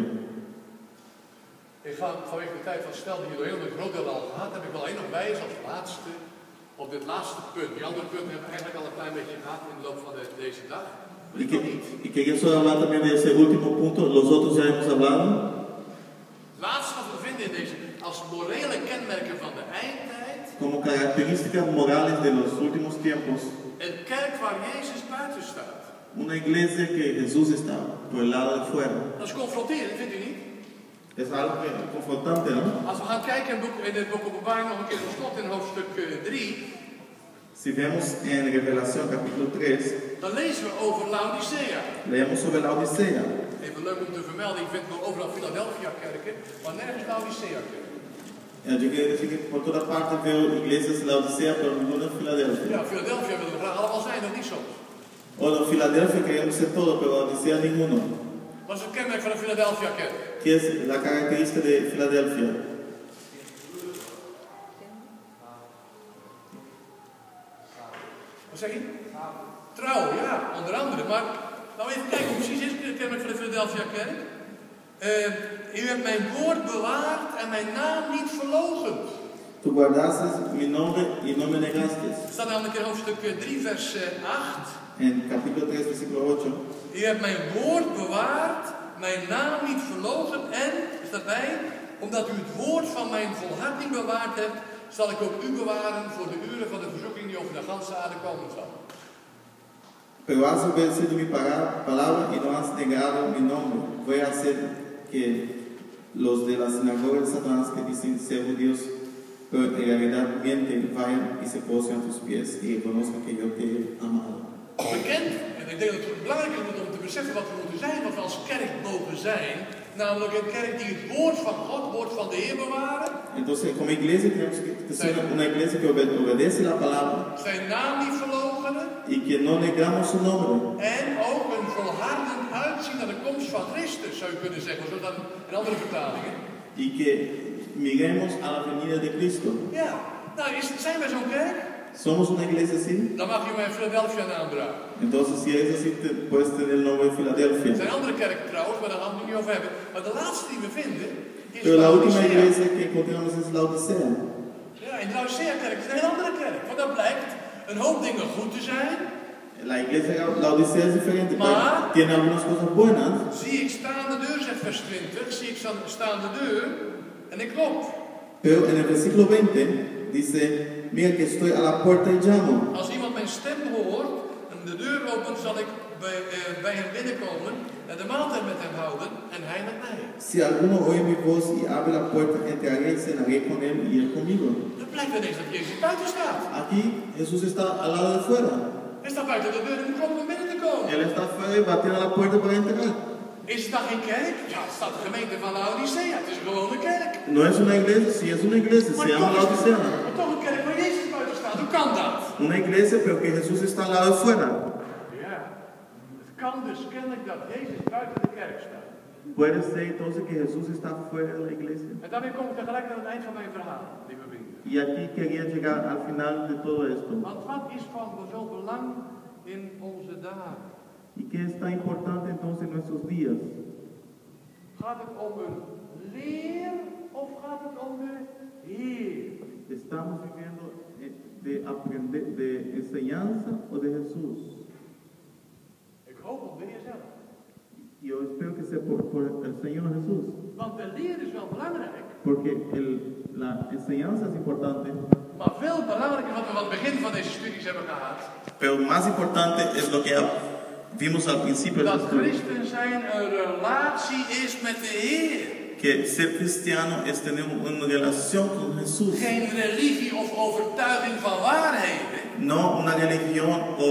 Ik ga vanwege de tijd van stel die jullie heel groot deel al gehad, heb ik wel één nog bij als laatste op dit laatste punt. Die andere punten hebben we eigenlijk al een klein beetje gehad in de loop van deze dag. Y quería solo hablar también de ese último punto, los otros ya hemos hablado. Het laatste wat we vinden in deze als morele kenmerken van de eindtijd. Como características morales de los últimos tiempos. Een kerk waar Jezus buiten staat. Una iglesia que Jesús está por el lado de fuera. Dat is confronterend, vindt u niet? Es algo confrontante, ¿no? Als we gaan kijken in het boek Openbaring nog een keer tot slot in hoofdstuk 3. Si vemos en Revelación capítulo 3, Dan lezen we over Laodicea. leemos sobre la Odisea. Even leuk om te vermelden, je vindt nog overal Philadelphia kerken, maar nergens Laodicea kerken. Yo quiero decir que por toda parte veo iglesias de la Odisea, pero ninguna en Filadelfia. Ja, Philadelphia willen we graag allemaal zijn, dat niet soms. O en Filadelfia queremos ser todo, pero la Odisea ninguno. Wat is het kenmerk van een Philadelphia kerk? ¿Qué es la característica de Filadelfia? Wat zeg je? Trouw, ja, onder andere. Maar laten we even kijken hoe precies is het kenmerk van de Philadelphia kerk. U hebt mijn woord bewaard en mijn naam niet verloochend. Tu guardaste mi nombre y no me negaste. Het staat namelijk in hoofdstuk 3 vers 8. En capítulo 3, versículo 8. U hebt mijn woord bewaard, mijn naam niet verloochend en, is daarbij, omdat u het woord van mijn volharding bewaard hebt, zal ik ook u bewaren voor de uren van de verzoeking die over de ganse aarde komen zal. Pero has obedecido mi palabra y no has negado mi nombre. Voy a hacer que los de la sinagoga de Satanás que dicen ser judíos, pero en realidad mienten, vayan y se postren a tus pies y reconozcan que yo te he amado. Bekend in ik denk dat het belangrijk is om te beseffen wat we moeten zijn, wat we als kerk mogen zijn. Namelijk een kerk die het woord van God, het woord van de Heer bewaren. Entonces, como iglesia tenemos que ser una iglesia que obedece la palabra Zijn naam niet verloochenen. y que no negamos su nombre. En ook een volhardend uitzien naar de komst van Christus, zou je kunnen zeggen, zo dan in andere vertalingen. Y que miremos a la venida de Cristo. Ja, nou zijn wij zo'n kerk? ¿Somos una iglesia así? Dan mag je mijn Philadelphia naam dragen. Entonces, si eres así, puedes tener el nombre de Er Filadelfia. zijn andere kerken trouwens, maar daar gaan we het niet over hebben. Maar de laatste die we vinden is Pero la última Laodicea. iglesia que encontramos es Laodicea. Ja, in de Laodicea-kerk is een hele andere kerk. Want daar blijkt een hoop dingen goed te zijn. La iglesia Laodicea es diferente, Ma- pero tiene algunas cosas buenas. Zie ik staande deur, zegt vers 20. Zie ik staande deur en ik klop. Pero en el versículo 20 dice, mira que estoy a la puerta y llamo. Als iemand mijn stem hoort en de deur opent, zal ik bij hem binnenkomen en de maaltijd met hem houden en hij met mij. Si alguno oye mi voz y abre la puerta, entraré y cenaré con él y él conmigo. Het blijkt ineens dat Jezus buiten staat. Aquí Jesús está al lado de fuera. Hij staat buiten de deur en moet kloppen om binnen te komen. Él está afuera y batiendo a la puerta para entrar. Is het dan geen kerk? Ja, het staat de gemeente van Laodicea. Het is gewoon een kerk. No es una iglesia, sí es una iglesia, se llama Laodicea. Maar toch een kerk waar Jezus buiten staat. Hoe kan dat? Una iglesia, pero que Jesús está al lado de fuera. Ja, het kan dus kennelijk dat Jezus buiten de kerk staat. Puede ser entonces que Jesús está fuera de la iglesia. En daarmee kom ik tegelijk aan het eind van mijn verhaal, lieve vrienden. Y aquí quería llegar al final de todo esto. Want wat is van zo'n belang in onze dagen? ¿Y qué es tan importante entonces en nuestros días? Gaat het om een leer of gaat het om de Heer? ¿Estamos viviendo de aprender, de enseñanza o de Jesús? Ik hoop op de Heer zelf. Yo espero que sea por el Señor Jesús. Want de leer is wel belangrijk. Porque la enseñanza es importante. Maar veel belangrijker wat we aan het begin van deze studies hebben gehad. Pero más importante es lo que vimos al principio del Dat estudio. christen zijn een relatie is met de Heer. Que ser cristiano es tener una relación con Jesús. Geen religie of overtuiging van waarheden. No una religión o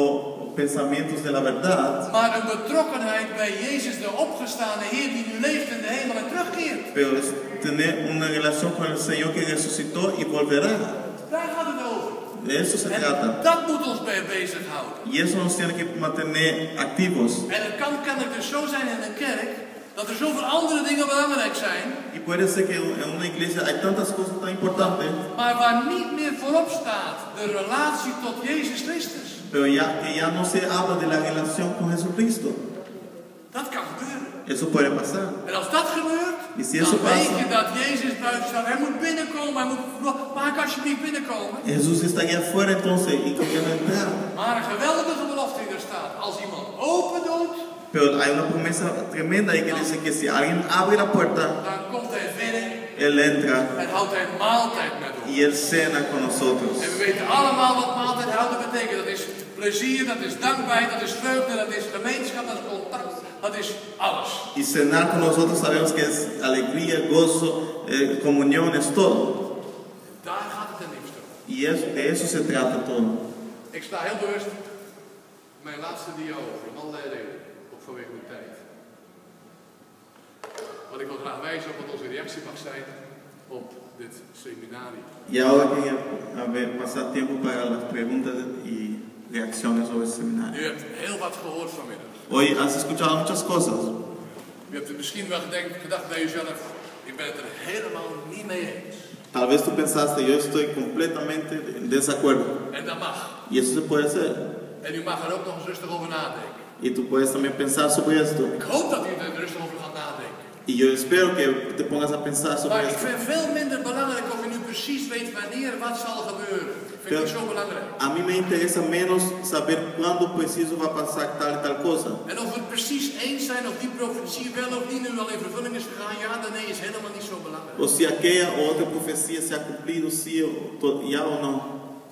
pensamientos de la verdad. Maar een betrokkenheid bij Jezus, de opgestane Heer die nu leeft in de hemel en terugkeert. Pero es tener una relación con el Señor que resucitó y volverá. Daar gaat het over. De eso se En trata. dat moet ons bij bezighouden. Y eso nos tiene que mantener activos. En het kan kennelijk dus zo zijn in een kerk dat er zoveel andere dingen belangrijk zijn, Y puede ser que en una iglesia hay tantas cosas tan importantes, maar waar niet meer voorop staat de relatie tot Jezus Christus. pero que ya no se habla de la relación con Jesucristo. Dat kan gebeuren. Eso puede pasar. En als dat gebeurt, Y si eso dan weet pasa, je dat Jezus buiten staat. Hij moet binnenkomen, hij moet, mag ik alsjeblieft binnenkomen? Jesús está allá afuera entonces y conviene entrar. Maar een geweldige belofte die er staat. Als iemand open doet, Pero hay una promesa tremenda ahí que dice que si alguien abre la puerta, dan komt hij binnen Él entra en houdt hij maaltijd met ons. y Él cena con nosotros. En we weten allemaal wat maaltijd houden betekent. Dat is plezier, dat is dankbaarheid, dat is vreugde, dat is gemeenschap, dat is contact, dat is alles. Y cenar con nosotros sabemos que es alegría, gozo, comunión, es todo. Daar gaat het ten liefste om. Y de eso se trata todo. Ik sta heel bewust mijn laatste dia over, om allerlei redenen. Ook vanwege de tijd. Want ik wil graag wijzen op wat onze reactie mag zijn op dit seminarie. Y ahora quería pasar tiempo para las preguntas y reacciones sobre el seminario. U hebt heel wat gehoord vanmiddag. Hoy has escuchado muchas cosas. U hebt misschien wel gedacht bij uzelf, ik ben het er helemaal niet mee eens. Tal vez tú pensaste, yo estoy completamente en desacuerdo. En dat mag. Y eso se puede hacer. En u mag er ook nog eens rustig over nadenken. Y tú puedes también pensar sobre esto. Ik hoop dat u er rustig over gaat nadenken. Y yo espero que te pongas a pensar sobre Maar ik esto. vind veel minder belangrijk of u nu precies weet wanneer wat zal gebeuren. Vind ik zo belangrijk. A mí me interesa menos saber cuándo preciso va a pasar tal y tal cosa. En of we het precies eens zijn of die profetie wel of niet nu al in vervulling is gegaan, ja, dan nee, is helemaal niet zo belangrijk. O si aquella o otra profecía se ha cumplido, sí o ya o no.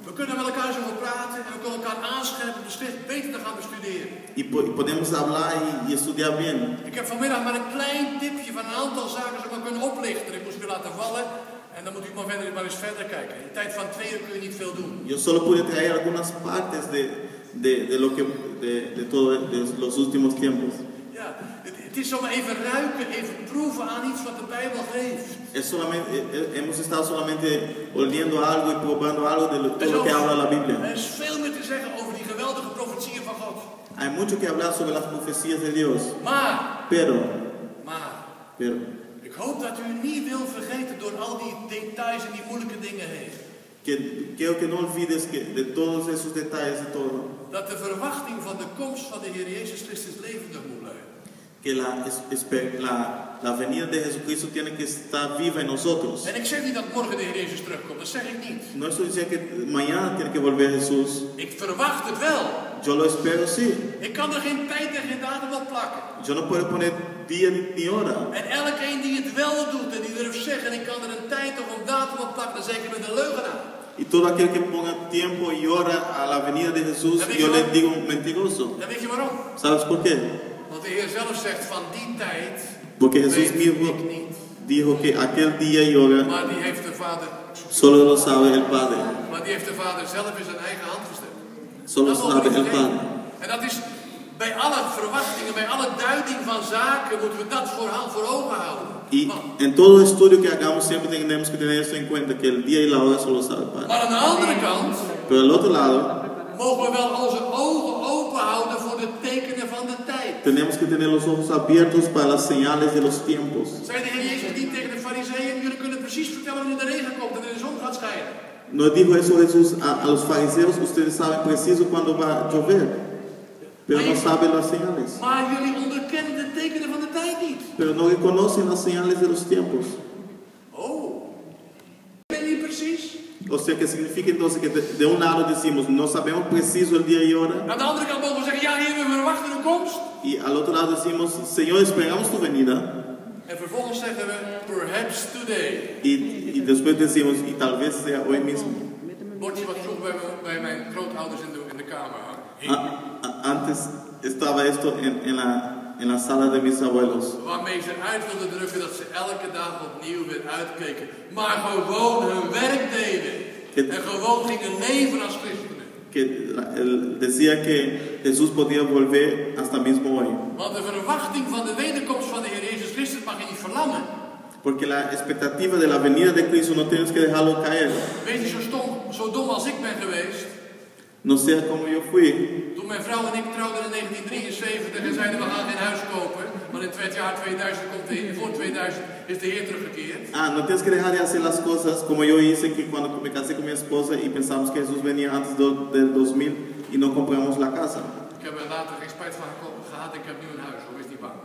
We kunnen met elkaar zo over praten en we kunnen elkaar aanscherpen de schrift beter te gaan bestuderen. Y podemos hablar y estudiar bien. Ik heb vanmiddag maar een klein tipje van een aantal zaken zo maar kunnen oplichten. Ik moest u laten vallen en dan moet u maar eens verder kijken. In de tijd van 2 uur kun je niet veel doen. Yo solo pude traer algunas partes de los últimos tiempos. Ja, het is zomaar even ruiken, even proeven aan iets wat de Bijbel geeft. Hemos estado solamente oliendo algo y probando algo de todo lo que habla la Biblia. Er is veel meer te zeggen over die geweldige profetieën van God. Hay mucho que hablar sobre las profecías de Dios. Pero ik hoop dat u niet wil vergeten door al die details en die moeilijke dingen heen. Quiero que no olvides que de todos esos detalles y todo. Dat de verwachting van de komst van de Heer Jezus Christus levendig moet blijven. Que la venida de Jesucristo tiene que estar viva en nosotros. En ik zeg niet dat morgen de Heer Jezus terugkomt, dat zeg ik niet. No estoy diciendo que mañana tiene que volver Jesús. Ik verwacht het wel. Yo lo espero, sí. Ik kan er geen tijd en geen datum op plakken. Yo no puedo poner día ni hora. En elkeen die het wel doet en die durft zeggen, ik kan er een tijd of een datum op plakken, dan zeg ik met een leugenaar. Y todo aquel que ponga tiempo y hora a la venida de Jesús, yo le digo mentiroso. En weet je waarom? ¿Sabes por qué? Want de Heer zelf zegt van die tijd. Porque Jesús mismo dijo que aquel día y hora maar die heeft de Vader. Solo lo sabe el Padre. Maar die heeft de Vader zelf in zijn eigen hand gesteld. Solo sabe el Padre. En dat is bij alle verwachtingen, bij alle duiding van zaken moeten we dat voor ogen houden. Y en todo estudio que hagamos siempre tenemos que tener eso en cuenta, que el día y la hora solo sabe el Padre. Maar aan de andere kant, pero al otro lado, mogen we wel onze ogen open houden voor de tekenen van de tijd. Tenemos que tener los ojos abiertos para las señales de los tiempos. Zei de Heer Jezus niet tegen de Farizeeën, jullie kunnen precies vertellen wanneer de regen komt en de zon gaat schijnen. No dijo eso Jesús a los fariseos, ustedes saben preciso cuándo va a llover, pero no saben las señales. Maar jullie onderkennen de tekenen van de tijd niet. Pero no reconocen las señales de los tiempos. Oh, weet je niet precies? O sea que significa entonces que de un lado decimos, no sabemos preciso el día y hora. Aan de andere kant mogen we zeggen, ja Heer, we verwachten de komst. Y al otro lado decimos, Señor, esperamos tu venida. En vervolgens zeggen we, perhaps today. Y después decimos, y tal vez sea hoy mismo. Bordje wat vroeger bij mijn grootouders in de kamer hangen. Antes estaba esto en la sala de mis abuelos. Waarmee ze uit wilden drukken dat ze elke dag opnieuw weer uitkeken. Maar gewoon hun werk deden. En gewoon gingen leven als christenen. Que decía que Jesús podía volver hasta mismo hoy. Want de verwachting van de wederkomst van de Heer Jezus Christus mag je niet verlammen. Porque la expectativa de la venida de Cristo no tienes que dejarlo caer. Weet je, zo dom als ik ben geweest. No sea como yo fui. Toen mijn vrouw en ik trouwden in 1973 en zeiden we gaan geen huis kopen. Maar in het jaar 2000 voor 2000 is de Heer teruggekeerd. No tienes que dejar de hacer las cosas como yo hice que cuando me casé con mi esposa y pensamos que Jesús venía antes del 2000 y no compramos la casa. Ik heb er later geen spijt van gehad. Ik heb nu een huis, hoor, is niet bang.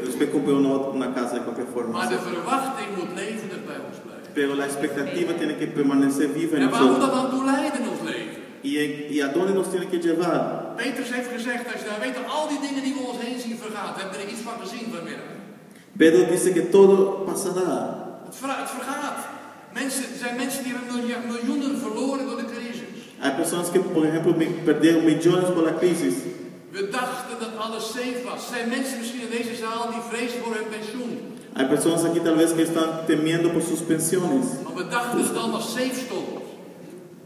Después compré una casa de cualquier forma. Maar de verwachting moet levendig bij ons blijven. Pero la expectativa tiene que permanecer viva en nosotros. En waar moet dat dan toe leiden in ons leven? ¿Y a dónde nos tiene que llevar? Petrus heeft gezegd, als je nou weet dat al die dingen die we om ons heen zien vergaan. We hebben er iets van gezien vanmiddag. Pedro dice que todo pasará. Het vergaat. Er zijn mensen die hebben miljoenen verloren door de crisis. Hay personas que, por ejemplo, perdieron millones por la crisis. We dachten dat alles safe was. Er zijn mensen misschien in deze zaal die vrezen voor hun pensioen. Hay personas aquí tal vez que están temiendo por sus pensiones. Maar we dachten dat het allemaal safe stond.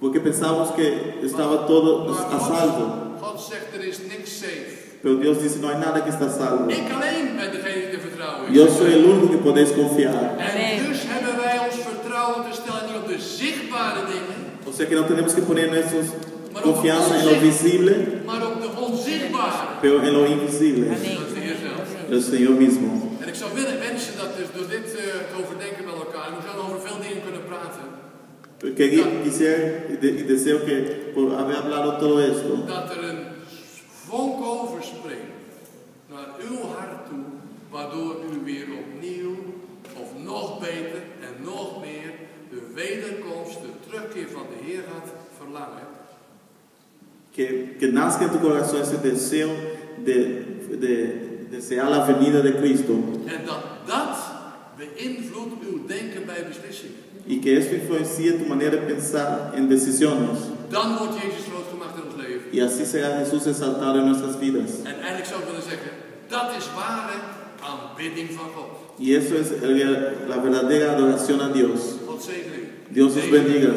Porque pensamos que estaba todo a salvo. God zegt er is niks safe. Pero Dios dice no hay nada que está salvo. Ik alleen ben degene die te vertrouwen is. Yo soy el único que podéis confiar. En dus hebben wij ons vertrouwen te stellen niet op de zichtbare dingen. O sea que no tenemos que poner nuestra confianza en lo visible, maar op de onzichtbare. Pero en lo invisible. Dat is de Heer zelf. El Señor mismo. En ik zou willen wensen dat dus door dit te overdenken met elkaar, we zouden over veel dingen kunnen praten. Quisiera y deseo que por haber hablado todo esto, dat er een vonk overspringt naar uw hart toe, waardoor u weer opnieuw, of nog beter en nog meer, de wederkomst, de terugkeer van de Heer gaat verlangen. Que nazca en tu corazón ese deseo de desear la venida de Cristo. En dat beïnvloedt uw denken bij beslissingen. Y que esto influencie tu manera de pensar en decisiones. Dan wordt Jezus groot gemaakt in ons leven. Y así será Jesús exaltado en nuestras vidas. En eigenlijk zou ik willen zeggen, dat is ware aanbidding van God. Y eso es la verdadera adoración a Dios. God zegen u. Dios os bendiga.